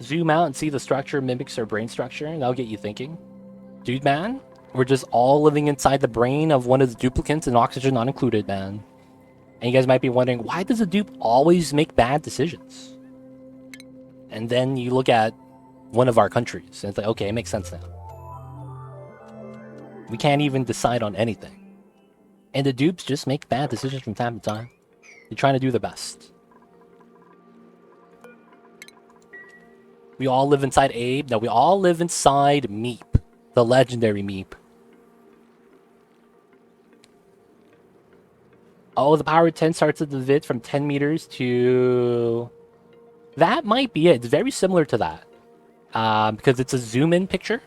Zoom out and see the structure mimics our brain structure. That'll get you thinking. Dude, man, we're just all living inside the brain of one of the duplicants and oxygen not included, man. And you guys might be wondering, why does a dupe always make bad decisions? And then you look at one of our countries, and it's like, okay, it makes sense now. We can't even decide on anything. And the dupes just make bad decisions from time to time. They're trying to do their best. We all live inside Abe. No, we all live inside Meep. The legendary Meep. Oh, the power of 10 starts at the vid from 10 meters to... That might be it. It's very similar to that. Because it's a zoom-in picture.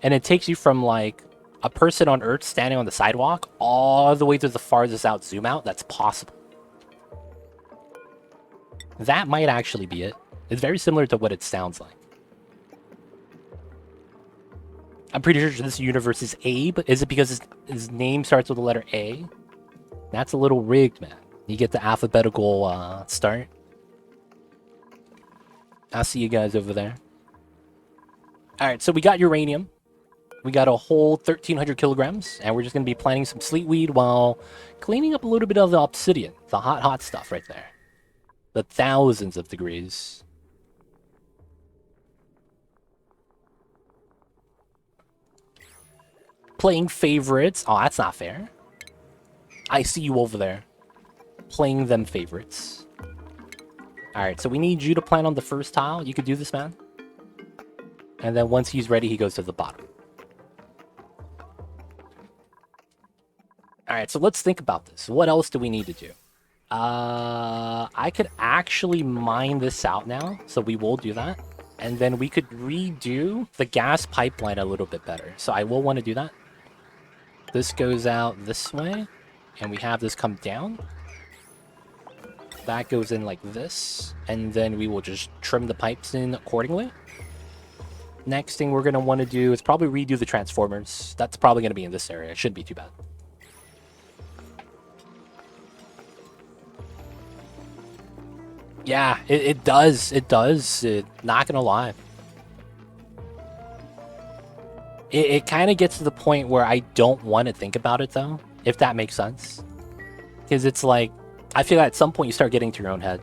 And it takes you from, like, a person on Earth standing on the sidewalk all the way to the farthest out zoom out. That's possible. That might actually be it. It's very similar to what it sounds like. I'm pretty sure this universe is Abe. Is it because his name starts with the letter A? That's a little rigged, man. You get the alphabetical start. I'll see you guys over there. Alright, so we got uranium. We got a whole 1,300 kilograms. And we're just going to be planting some sleet weed while cleaning up a little bit of the obsidian. The hot, hot stuff right there. The thousands of degrees. Playing favorites. Oh, that's not fair. I see you over there. Playing them favorites. Alright, so we need you to plant on the first tile. You could do this, man. And then once he's ready, he goes to the bottom. Alright, so let's think about this. What else do we need to do? I could actually mine this out now. So we will do that. And then we could redo the gas pipeline a little bit better. So I will want to do that. This goes out this way. And we have this come down. That goes in like this. And then we will just trim the pipes in accordingly. Next thing we're going to want to do is probably redo the transformers. That's probably going to be in this area. It shouldn't be too bad. Yeah, it does. It does. Not going to lie. It kind of gets to the point where I don't want to think about it, though. If that makes sense. Because it's like, I feel like at some point you start getting to your own head.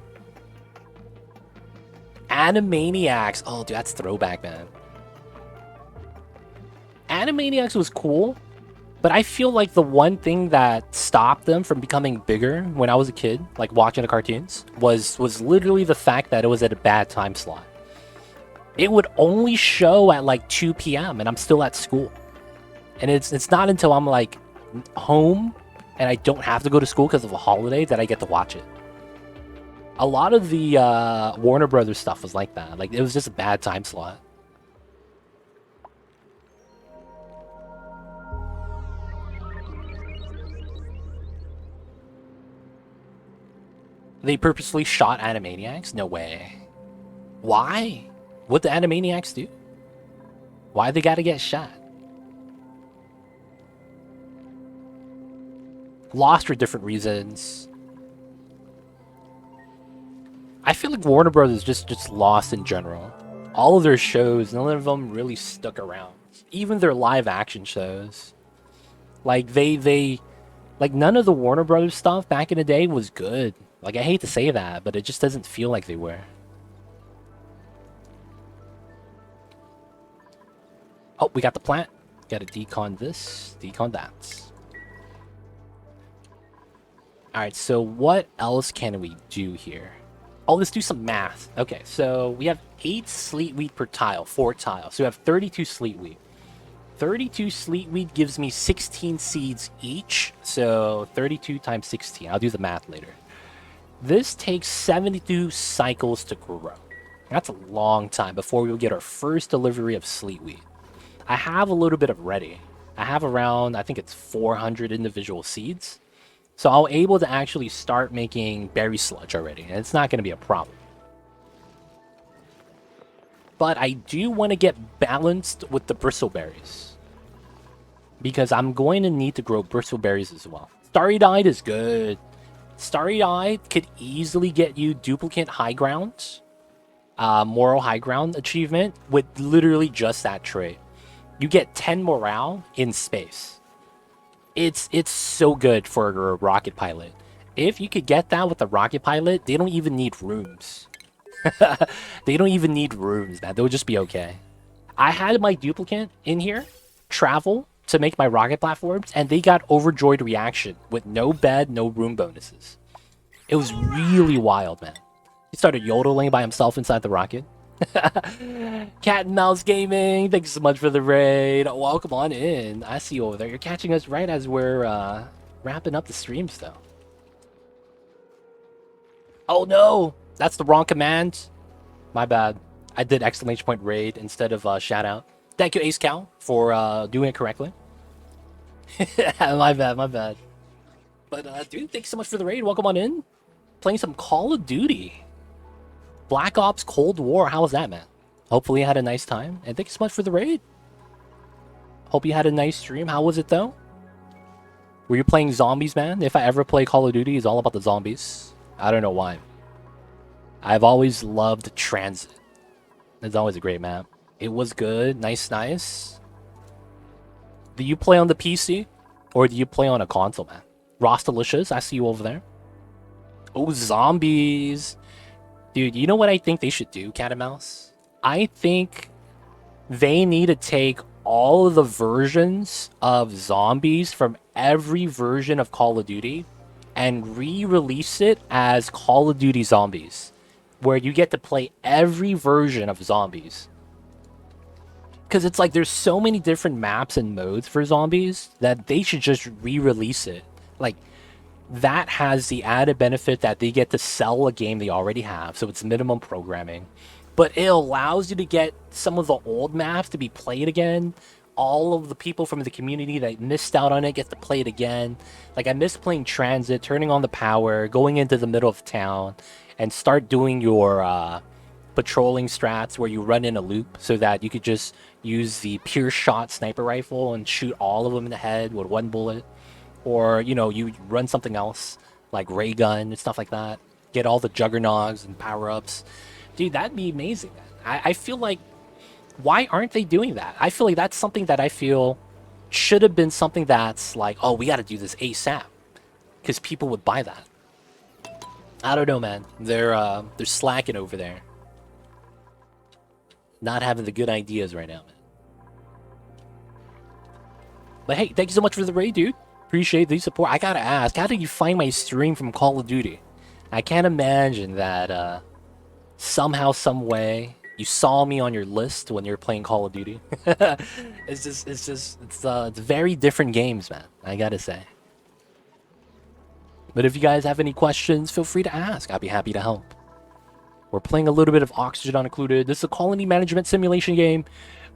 Animaniacs. Oh, dude, that's throwback, man. Animaniacs was cool. But I feel like the one thing that stopped them from becoming bigger when I was a kid, like watching the cartoons, was literally the fact that it was at a bad time slot. It would only show at like 2 p.m. and I'm still at school. And it's not until I'm like home and I don't have to go to school because of a holiday that I get to watch it. A lot of the Warner Brothers stuff was like that. Like, it was just a bad time slot. They purposely shot Animaniacs? No way. Why? What the Animaniacs do? Why they gotta get shot? Lost for different reasons. I feel like Warner Brothers just lost in general. All of their shows, none of them really stuck around. Even their live action shows. Like like none of the Warner Brothers stuff back in the day was good. Like, I hate to say that, but it just doesn't feel like they were. Oh, we got the plant. Gotta decon this, decon that. Alright, so what else can we do here? Oh, let's do some math. Okay, so we have 8 sleet wheat per tile, 4 tiles. So we have 32 sleet wheat. 32 sleet wheat gives me 16 seeds each. So 32 times 16. I'll do the math later. This takes 72 cycles to grow. That's a long time before we will get our first delivery of sleet wheat. I have a little bit of ready. I have around, I think it's 400 individual seeds. So I'll able to actually start making berry sludge already, and it's not going to be a problem. But I do want to get balanced with the bristleberries, because I'm going to need to grow bristleberries as well. Starry-eyed is good. Starry-eyed could easily get you duplicate high ground, moral high ground achievement with literally just that trait. You get 10 morale in space. It's so good for a rocket pilot. If you could get that with a rocket pilot, they don't even need rooms. They don't even need rooms, man. They'll just be okay. I had my duplicate in here travel to make my rocket platforms, and they got overjoyed reaction with no bed, no room bonuses. It was really wild, man. He started yodeling by himself inside the rocket. Cat and Mouse Gaming, thanks so much for the raid. Welcome on in. I see you over there. You're catching us right as we're wrapping up the streams, though. Oh no, that's the wrong command. My bad. I did exclamation point raid instead of shout out. Thank you, Ace Cow, for doing it correctly. My bad, my bad. But dude, thanks so much for the raid. Welcome on in. Playing some Call of Duty. Black Ops Cold War. How was that, man? Hopefully you had a nice time. And thank you so much for the raid. Hope you had a nice stream. How was it, though? Were you playing zombies, man? If I ever play Call of Duty, it's all about the zombies. I don't know why. I've always loved Transit. It's always a great map. It was good. Nice, nice. Do you play on the PC? Or do you play on a console, man? Rostalicious, I see you over there. Oh, zombies. Dude, you know what I think they should do, Cat and Mouse? I think they need to take all of the versions of zombies from every version of Call of Duty and re-release it as Call of Duty Zombies, where you get to play every version of zombies. Because it's like there's so many different maps and modes for zombies that they should just re-release it. Like, that has the added benefit that they get to sell a game they already have, so it's minimum programming. But it allows you to get some of the old maps to be played again. All of the people from the community that missed out on it get to play it again. Like, I miss playing Transit, turning on the power, going into the middle of town, and start doing your patrolling strats where you run in a loop so that you could just use the pure shot sniper rifle and shoot all of them in the head with one bullet. Or, you know, you run something else, like ray gun and stuff like that. Get all the juggernauts and power-ups. Dude, that'd be amazing. I feel like, why aren't they doing that? I feel like that's something that I feel should have been something that's like, oh, we got to do this ASAP. Because people would buy that. I don't know, man. They're slacking over there. Not having the good ideas right now, man. But hey, thank you so much for the raid, dude. Appreciate the support. I gotta ask, how did you find my stream from Call of Duty? I can't imagine that somehow, some way, you saw me on your list when you were playing Call of Duty. It's very different games, man. I gotta say. But if you guys have any questions, feel free to ask. I'd be happy to help. We're playing a little bit of Oxygen Uncluded. This is a colony management simulation game.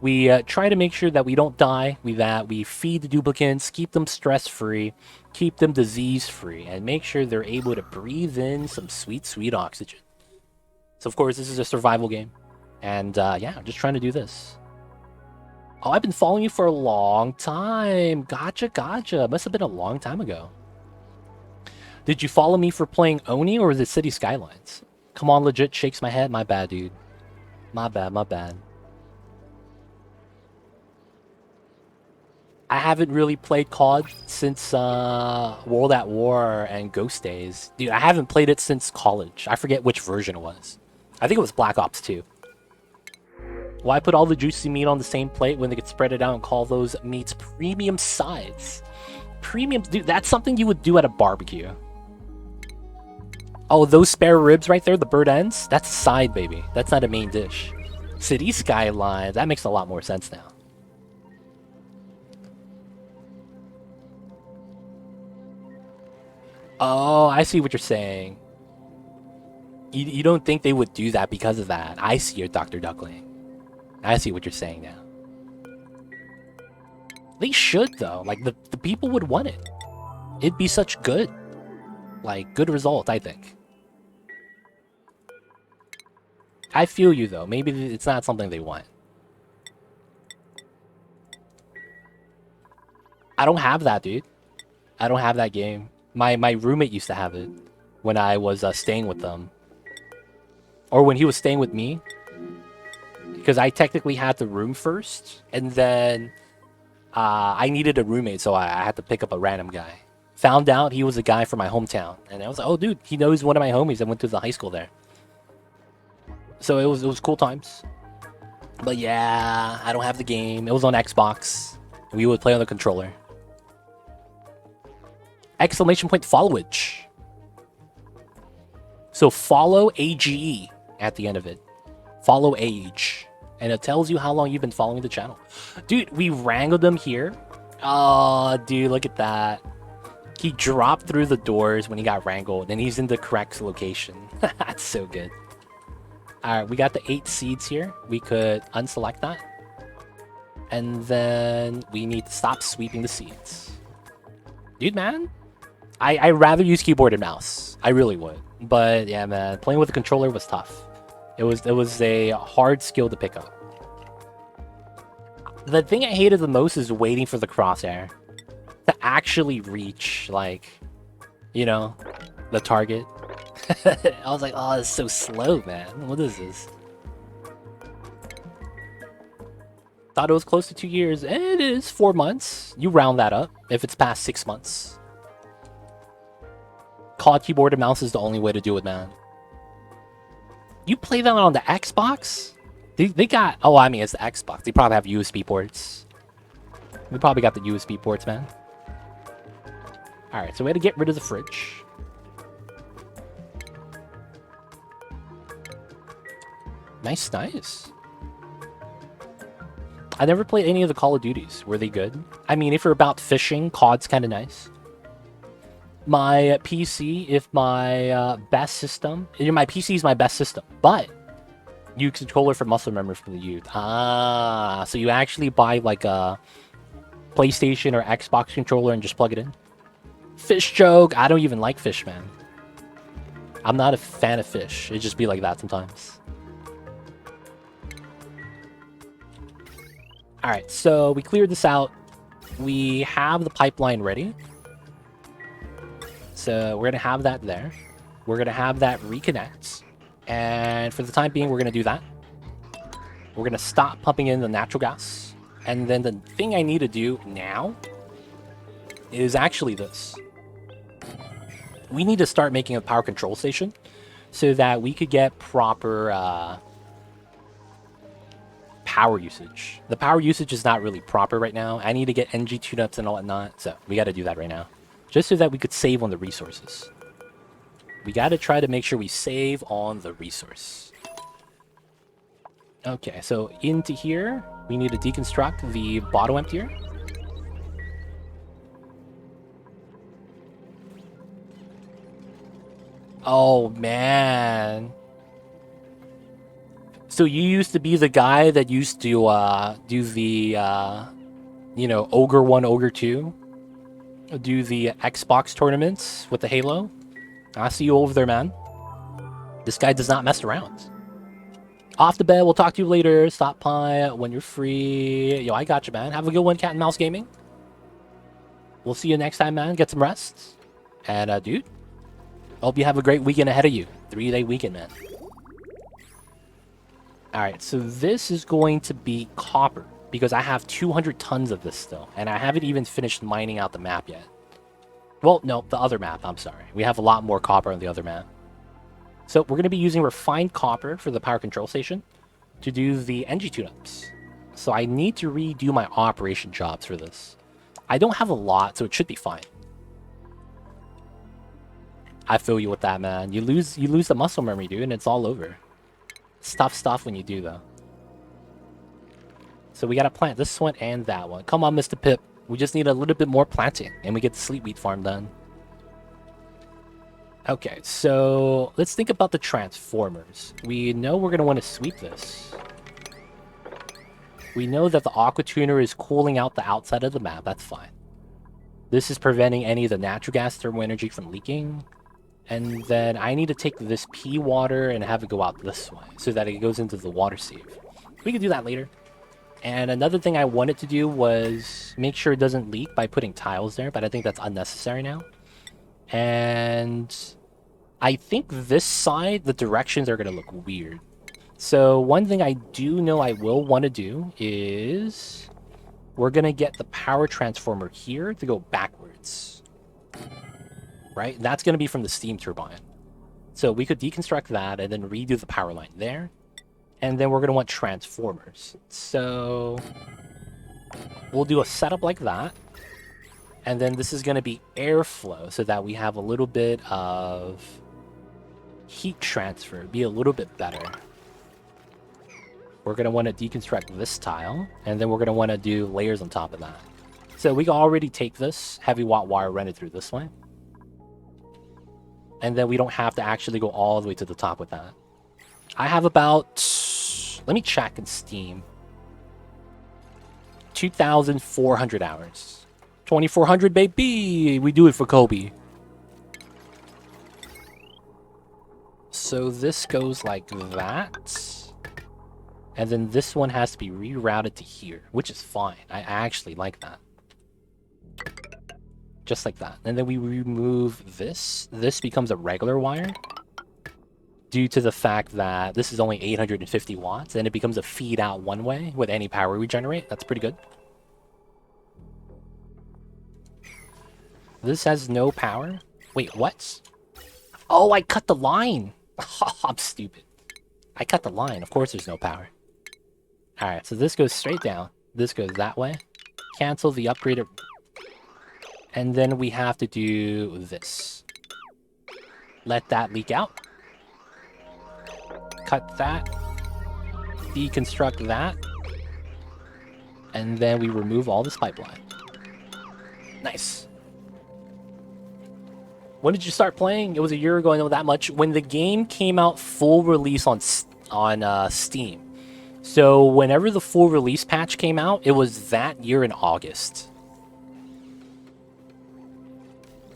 We try to make sure that we don't die, that we feed the duplicants, keep them stress-free, keep them disease-free, and make sure they're able to breathe in some sweet, sweet oxygen. So, of course, this is a survival game. And, yeah, I'm just trying to do this. Oh, I've been following you for a long time. Gotcha, gotcha. Must have been a long time ago. Did you follow me for playing Oni or was it City Skylines? Come on, legit shakes my head. My bad, dude. My bad, my bad. I haven't really played COD since World at War and Ghost Days. Dude, I haven't played it since college. I forget which version it was. I think it was Black Ops 2. Why put all the juicy meat on the same plate when they could spread it out and call those meats premium sides? Premium, dude, that's something you would do at a barbecue. Oh, those spare ribs right there, the bird ends? That's a side, baby. That's not a main dish. City Skylines, that makes a lot more sense now. Oh, I see what you're saying. You don't think they would do that because of that. I see your Dr. Duckling. I see what you're saying now. They should, though. Like, the people would want it. It'd be such good. Like, good result, I think. I feel you, though. Maybe it's not something they want. I don't have that, dude. I don't have that game. My roommate used to have it when I was staying with them. Or when he was staying with me. Because I technically had the room first. And then I needed a roommate, so I had to pick up a random guy. Found out he was a guy from my hometown. And I was like, oh, dude, he knows one of my homies. I went to the high school there. So it was cool times. But yeah, I don't have the game. It was on Xbox. We would play on the controller. Exclamation point followage. So follow AGE at the end of it. Follow age. And it tells you how long you've been following the channel. Dude, we wrangled them here. Oh, dude, look at that. He dropped through the doors when he got wrangled. And he's in the correct location. That's so good. Alright, we got the 8 seeds here. We could unselect that. And then we need to stop sweeping the seeds. Dude, man. I'd rather use keyboard and mouse. I really would. But yeah, man, playing with a controller was tough. It was a hard skill to pick up. The thing I hated the most is waiting for the crosshair to actually reach, like, you know, the target. I was like, oh, it's so slow, man. What is this? Thought it was close to 2 years. It is 4 months. You round that up if it's past 6 months. COD keyboard and mouse is the only way to do it, man. You play that on the Xbox? They got... Oh, I mean, it's the Xbox. They probably have USB ports. We probably got the USB ports, man. Alright, so we had to get rid of the fridge. Nice, nice. I never played any of the Call of Duties. Were they good? I mean, if you're about fishing, COD's kind of nice. My PC, if my best system... My PC is my best system, but use controller for muscle memory from the youth. Ah, so you actually buy like a PlayStation or Xbox controller and just plug it in? Fish joke. I don't even like fish, man. I'm not a fan of fish. It just be like that sometimes. Alright, so we cleared this out. We have the pipeline ready. So we're going to have that there. We're going to have that reconnect. And for the time being, we're going to do that. We're going to stop pumping in the natural gas. And then the thing I need to do now is actually this. We need to start making a power control station so that we could get proper power usage. The power usage is not really proper right now. I need to get NG tune-ups and all whatnot, so we got to do that right now. Just so that we could save on the resources. We got to try to make sure we save on the resource. Okay, so into here, we need to deconstruct the bottle emptier. Oh, man. So you used to be the guy that used to do the, you know, Ogre 1, Ogre 2? Do the Xbox tournaments with the Halo? I see you over there, man. This guy does not mess around. Off the bed, we'll talk to you later. Stop by when you're free. Yo, I got you, man. Have a good one, Cat and Mouse Gaming. We'll see you next time, man. Get some rest. And, dude, hope you have a great weekend ahead of you. 3-day weekend, man. Alright, so this is going to be copper, because I have 200 tons of this still, and I haven't even finished mining out the map yet. Well, no, the other map, I'm sorry. We have a lot more copper on the other map. So we're going to be using refined copper for the power control station to do the NG tune-ups. So I need to redo my operation jobs for this. I don't have a lot, so it should be fine. I feel you with that, man. You lose the muscle memory, dude, and it's all over. It's tough stuff when you do, though. So we gotta plant this one and that one. Come on, Mr. Pip. We just need a little bit more planting, and we get the Sleet wheat farm done. Okay, so let's think about the transformers. We know we're gonna want to sweep this. We know that the aqua tuner is cooling out the outside of the map. That's fine. This is preventing any of the natural gas thermal energy from leaking. And then I need to take this pea water and have it go out this way so that it goes into the water sieve. We can do that later. And another thing I wanted to do was make sure it doesn't leak by putting tiles there, but I think that's unnecessary now. And I think this side, the directions are going to look weird. So one thing I do know I will want to do is we're going to get the power transformer here to go backwards. Right? That's going to be from the steam turbine. So we could deconstruct that and then redo the power line there. And then we're going to want transformers. So we'll do a setup like that. And then this is going to be airflow so that we have a little bit of heat transfer, be a little bit better. We're going to want to deconstruct this tile, and then we're going to want to do layers on top of that. So we can already take this heavy watt wire, run it through this way. And then we don't have to actually go all the way to the top with that. I have about, let me check in Steam, 2,400 hours. 2,400, baby! We do it for Kobe. So this goes like that. And then this one has to be rerouted to here, which is fine. I actually like that. Just like that. And then we remove this. This becomes a regular wire. Due to the fact that this is only 850 watts, and it becomes a feed out one way with any power we generate. That's pretty good. This has no power. Wait, what? Oh, I cut the line. I'm stupid. I cut the line. Of course there's no power. Alright, so this goes straight down. This goes that way. Cancel the upgrader. And then we have to do this. Let that leak out. Cut that. Deconstruct that. And then we remove all this pipeline. Nice. When did you start playing? It was a year ago, I know that much. When the game came out full release on Steam. So whenever the full release patch came out, it was that year in August.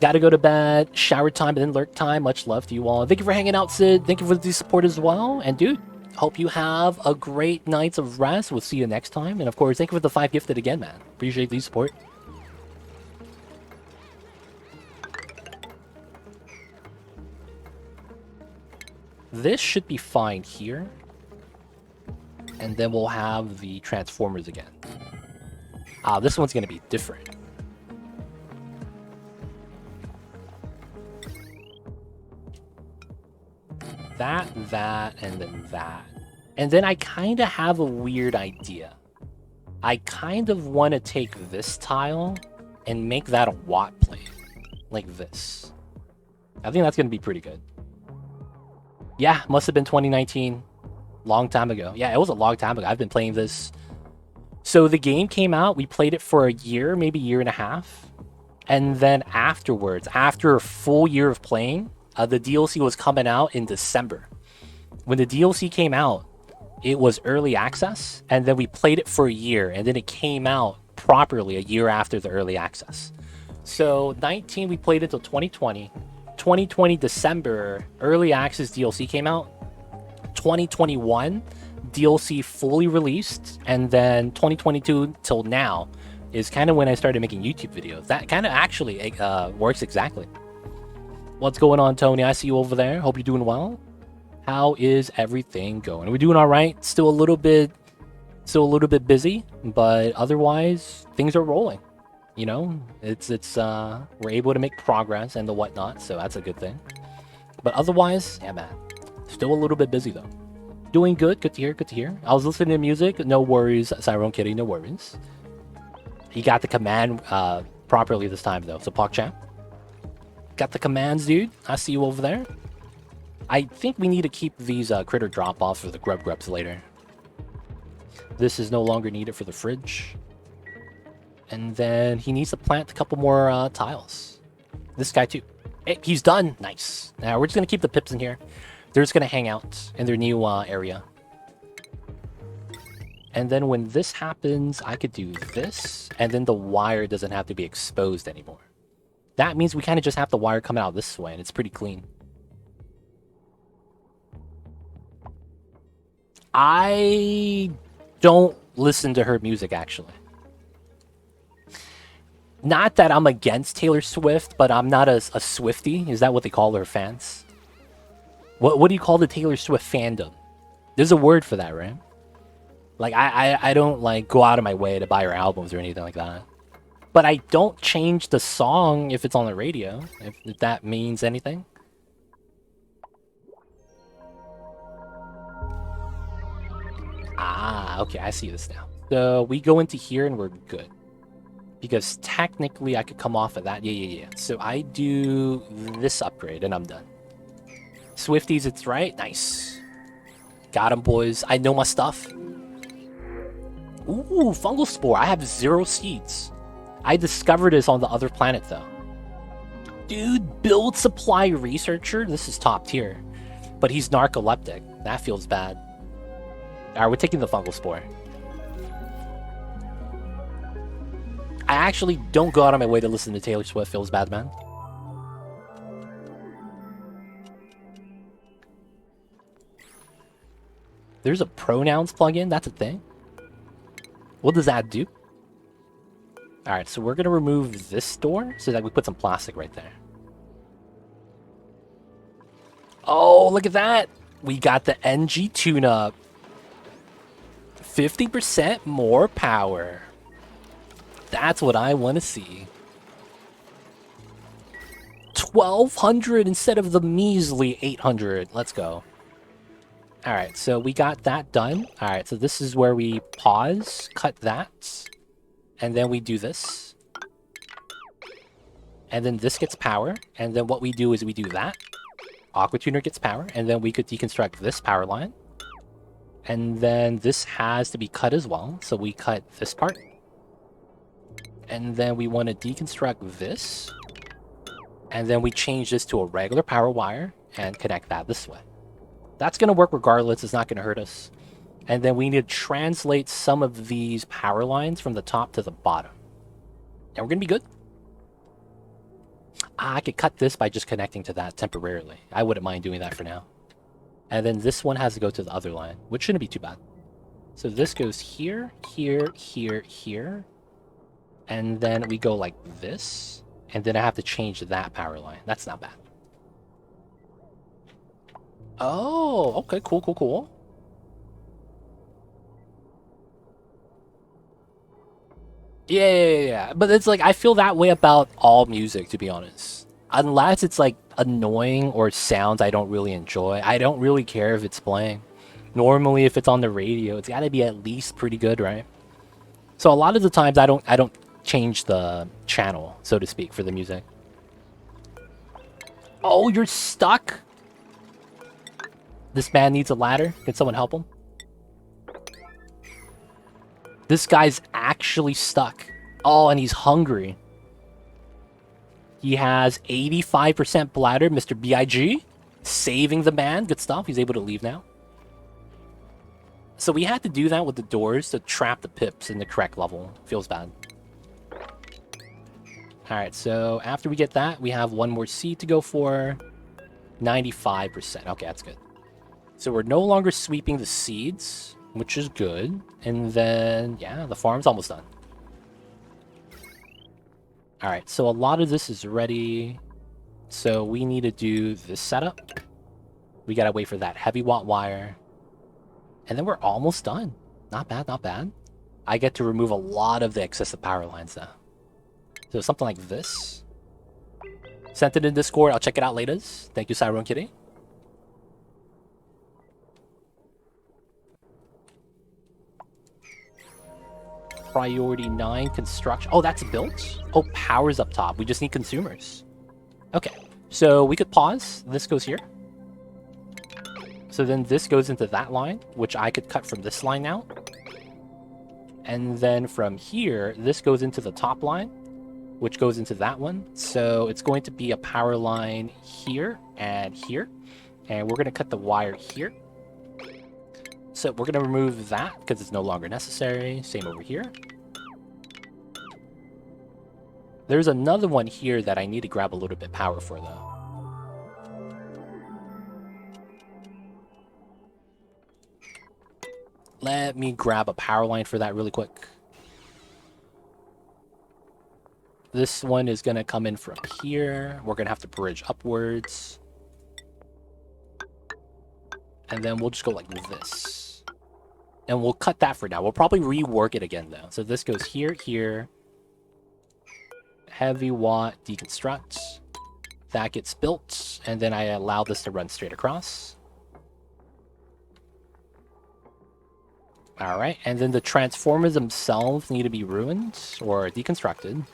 Gotta go to bed, shower time, and then lurk time. Much love to you all. Thank you for hanging out, Sid. Thank you for the support as well. And dude, hope you have a great night of rest. We'll see you next time. And of course, thank you for the 5 gifted again, man. Appreciate the support. This should be fine here. And then we'll have the transformers again. This one's going to be different. That, and then that. And then I kind of have a weird idea. I kind of want to take this tile and make that a watt plate. Like this. I think that's going to be pretty good. Yeah, must have been 2019. Long time ago. Yeah, it was a long time ago. I've been playing this. So the game came out. We played it for a year, maybe a year and a half. And then afterwards, after a full year of playing, the DLC was coming out in December. When the DLC came out, it was early access, and then we played it for a year, and then it came out properly a year after the early access. So 19, we played it till 2020. 2020 December, early access DLC came out. 2021, DLC fully released, and then 2022 till now is kind of when I started making YouTube videos. That kind of actually works exactly. What's going on, Tony? I see you over there. Hope you're doing well. How is everything going? We're doing all right. Still a little bit busy, but otherwise things are rolling. You know, it's we're able to make progress and the whatnot, so that's a good thing. But otherwise, yeah, man, still a little bit busy though. Doing good. Good to hear. Good to hear. I was listening to music. No worries, Cyrone Kitty. No worries. He got the command properly this time though. So PogChamp got the commands, dude. I see you over there. I think we need to keep these critter drop-offs for the grubs later. This is no longer needed for the fridge. And then he needs to plant a couple more tiles. This guy too. Hey, he's done. Nice. Now we're just going to keep the pips in here. They're just going to hang out in their new area. And then when this happens, I could do this. And then the wire doesn't have to be exposed anymore. That means we kind of just have the wire come out this way, and it's pretty clean. I don't listen to her music, actually. Not that I'm against Taylor Swift, but I'm not a Swiftie. Is that what they call her fans? What do you call the Taylor Swift fandom? There's a word for that, right? Like, I don't, like, go out of my way to buy her albums or anything like that. But I don't change the song if it's on the radio, if that means anything. Ah, okay, I see this now. So we go into here and we're good. Because technically I could come off of that. Yeah. So I do this upgrade and I'm done. Swifties, it's right. Nice. Got him, boys. I know my stuff. Ooh, fungal spore. I have 0 seeds. I discovered this on the other planet, though. Dude, build supply researcher? This is top tier. But he's narcoleptic. That feels bad. Alright, we're taking the fungal spore. I actually don't go out of my way to listen to Taylor Swift. Feels bad, man. There's a pronouns plugin. That's a thing. What does that do? Alright, so we're going to remove this door so that we put some plastic right there. Oh, look at that. We got the NG tune-up. 50% more power. That's what I want to see. 1,200 instead of the measly 800. Let's go. Alright, so we got that done. Alright, so this is where we pause, cut that, and then we do this. And then this gets power, and then what we do is we do that. Aqua Tuner gets power, and then we could deconstruct this power line. And then this has to be cut as well, so we cut this part. And then we want to deconstruct this. And then we change this to a regular power wire and connect that this way. That's going to work regardless. It's not going to hurt us. And then we need to translate some of these power lines from the top to the bottom. And we're going to be good. I could cut this by just connecting to that temporarily. I wouldn't mind doing that for now. And then this one has to go to the other line, which shouldn't be too bad. So this goes here, here, here, here. And then we go like this. And then I have to change that power line. That's not bad. Oh, okay, cool. Yeah. But it's like, I feel that way about all music, to be honest. Unless it's like annoying or sounds I don't really enjoy. I don't really care if it's playing. Normally, if it's on the radio, it's got to be at least pretty good, right? So a lot of the times, I don't change the channel, so to speak, for the music. Oh, you're stuck? This man needs a ladder. Can someone help him? This guy's actually stuck. Oh, and he's hungry. He has 85% bladder, Mr. B.I.G. Saving the man. Good stuff. He's able to leave now. So we had to do that with the doors to trap the pips in the correct level. Feels bad. Alright, so after we get that, we have one more seed to go for. 95%. Okay, that's good. So we're no longer sweeping the seeds, which is good. And then, yeah, the farm's almost done. Alright, so a lot of this is ready. So we need to do this setup. We gotta wait for that heavy watt wire. And then we're almost done. Not bad, not bad. I get to remove a lot of the excessive power lines now. So something like this. Sent it in Discord. I'll check it out later. Thank you, Cyron Kitty. Priority 9 construction. Oh, that's built? Oh, power's up top. We just need consumers. Okay. So we could pause. This goes here. So then this goes into that line, which I could cut from this line now. And then from here, this goes into the top line, which goes into that one. So it's going to be a power line here and here. And we're going to cut the wire here. So we're going to remove that because it's no longer necessary. Same over here. There's another one here that I need to grab a little bit power for, though. Let me grab a power line for that really quick. This one is going to come in from here. We're going to have to bridge upwards. And then we'll just go like this. And we'll cut that for now. We'll probably rework it again, though. So this goes here, here. Heavy watt deconstruct. That gets built. And then I allow this to run straight across. Alright, and then the transformers themselves need to be ruined or deconstructed.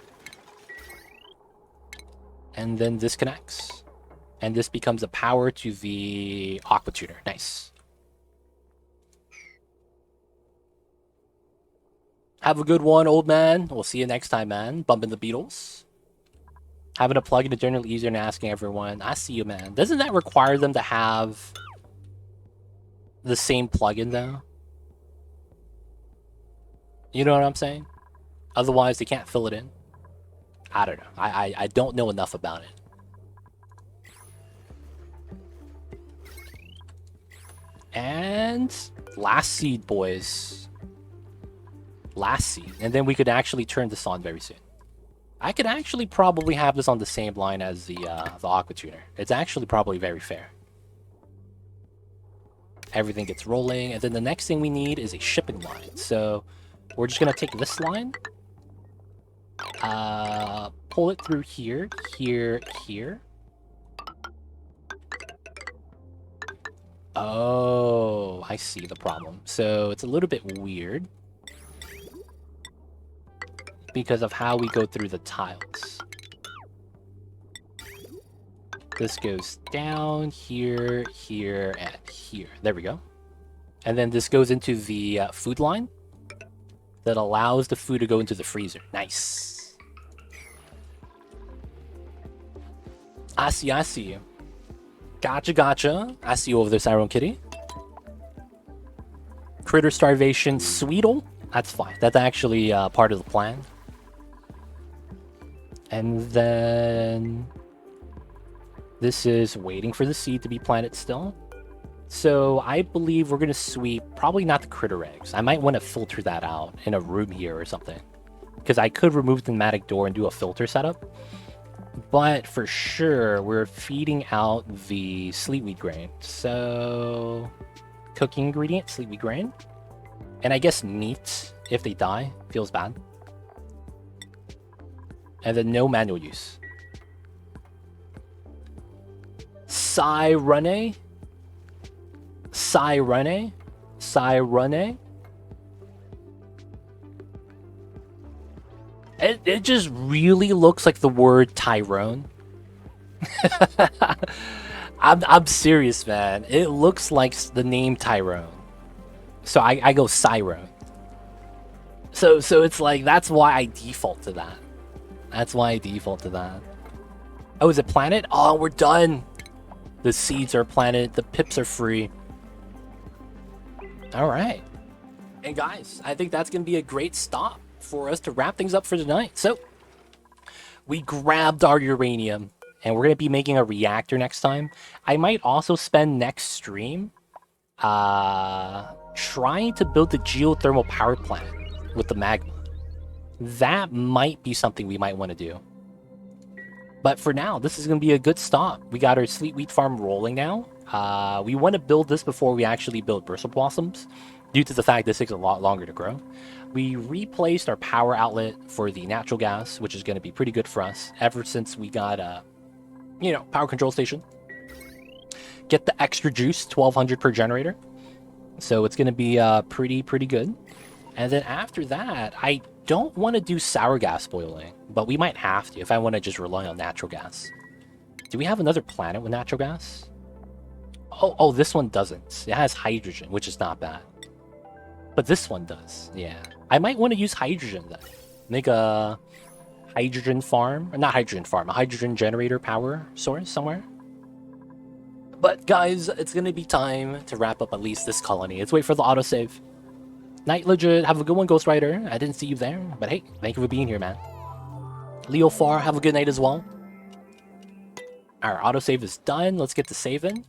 And then this connects. And this becomes a power to the aqua tuner. Nice. Have a good one, old man. We'll see you next time, man. Bumping the Beatles. Having a plugin is generally easier than asking everyone. I see you, man. Doesn't that require them to have the same plugin, though? You know what I'm saying? Otherwise, they can't fill it in. I don't know. I don't know enough about it. And last seed, boys. Last seed. And then we could actually turn this on very soon. I could actually probably have this on the same line as the aqua tuner. It's actually probably very fair. Everything gets rolling. And then the next thing we need is a shipping line. So we're just going to take this line. Pull it through here, here, here. Oh, I see the problem. So it's a little bit weird because of how we go through the tiles. This goes down here, here, and here. There we go. And then this goes into the food line that allows the food to go into the freezer. Nice. I see, I see you. Gotcha, gotcha. I see you over there, Cyron Kitty. Critter starvation, Sweetle. That's fine. That's actually part of the plan. And then this is waiting for the seed to be planted still. So I believe we're going to sweep, probably not the critter eggs. I might want to filter that out in a room here or something. Because I could remove the pneumatic door and do a filter setup. But for sure, we're feeding out the sleetweed grain. So cooking ingredient, sleetweed grain. And I guess meat, if they die, feels bad. And then no manual use. Cyrene. Cyrone. It just really looks like the word Tyrone. I'm serious, man. It looks like the name Tyrone. So I go Cyrone. So it's like, that's why I default to that. That's why I default to that. Oh, is it planted? Oh, we're done. The seeds are planted. The pips are free. All right. And guys, I think that's going to be a great stop for us to wrap things up for tonight. So we grabbed our uranium, and we're going to be making a reactor next time. I might also spend next stream trying to build the geothermal power plant with the magma. That might be something we might want to do. But for now, this is going to be a good stop. We got our Sleet wheat farm rolling now. We want to build this before we actually build bristle blossoms, due to the fact this takes a lot longer to grow. We replaced our power outlet for the natural gas, which is going to be pretty good for us ever since we got a, power control station. Get the extra juice, 1200 per generator. So it's going to be pretty good. And then after that, I don't want to do sour gas boiling, but we might have to if I want to just rely on natural gas. Do we have another planet with natural gas? Oh, this one doesn't. It has hydrogen, which is not bad. But this one does, yeah. I might want to use hydrogen then. Make a hydrogen farm, or not hydrogen farm, a hydrogen generator power source somewhere. But guys, it's going to be time to wrap up at least this colony. Let's wait for the autosave. Night Legit, have a good one, Ghost Rider. I didn't see you there, but hey, thank you for being here, man. Leo Far, have a good night as well. Our autosave is done. Let's get to saving.